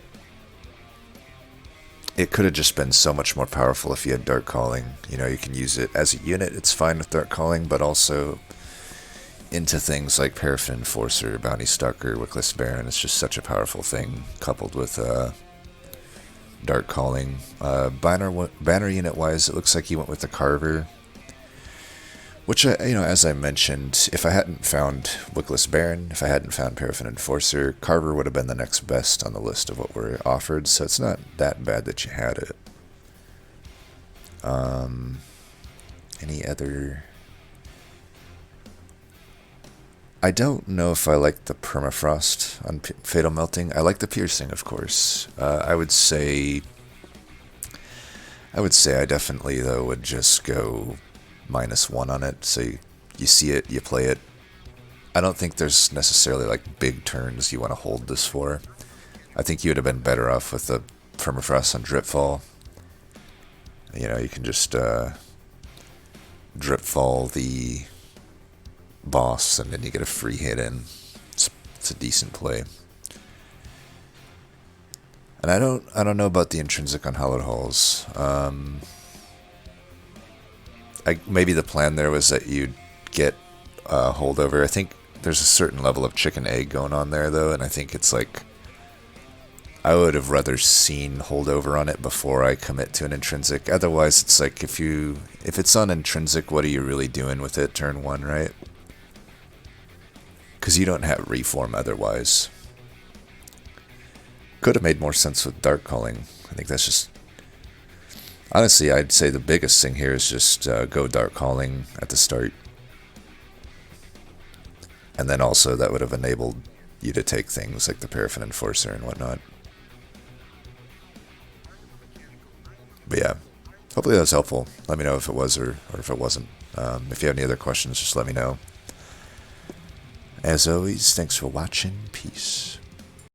[SPEAKER 1] it could have just been so much more powerful if you had Dark Calling. You know, you can use it as a unit, it's fine with Dark Calling, but also into things like Paraffin Enforcer, Bounty Stalker, Wickless Baron. It's just such a powerful thing, coupled with Dark Calling. Banner unit-wise, it looks like you went with the Carver, which, as I mentioned, if I hadn't found Wickless Baron, if I hadn't found Paraffin Enforcer, Carver would have been the next best on the list of what were offered, so it's not that bad that you had it. Any other... I don't know if I like the Permafrost on Fatal Melting. I like the Piercing, of course. I would say I definitely, though, would just go -1 on it. So you see it, you play it. I don't think there's necessarily like big turns you want to hold this for. I think you would have been better off with the Permafrost on Dripfall. You know, you can just Dripfall the boss, and then you get a free hit in. It's a decent play. And I don't know about the intrinsic on Hallowed Halls. Maybe the plan there was that you'd get holdover. I think there's a certain level of chicken egg going on there though, and I think it's like I would have rather seen holdover on it before I commit to an intrinsic. Otherwise, it's like if it's on intrinsic, what are you really doing with it turn 1, right? Because you don't have reform otherwise. Could have made more sense with Dark Calling. I think that's just... Honestly, I'd say the biggest thing here is just go Dark Calling at the start. And then also that would have enabled you to take things like the Paraffin Enforcer and whatnot. But yeah, hopefully that was helpful. Let me know if it was or if it wasn't. If you have any other questions, just let me know. As always, thanks for watching. Peace.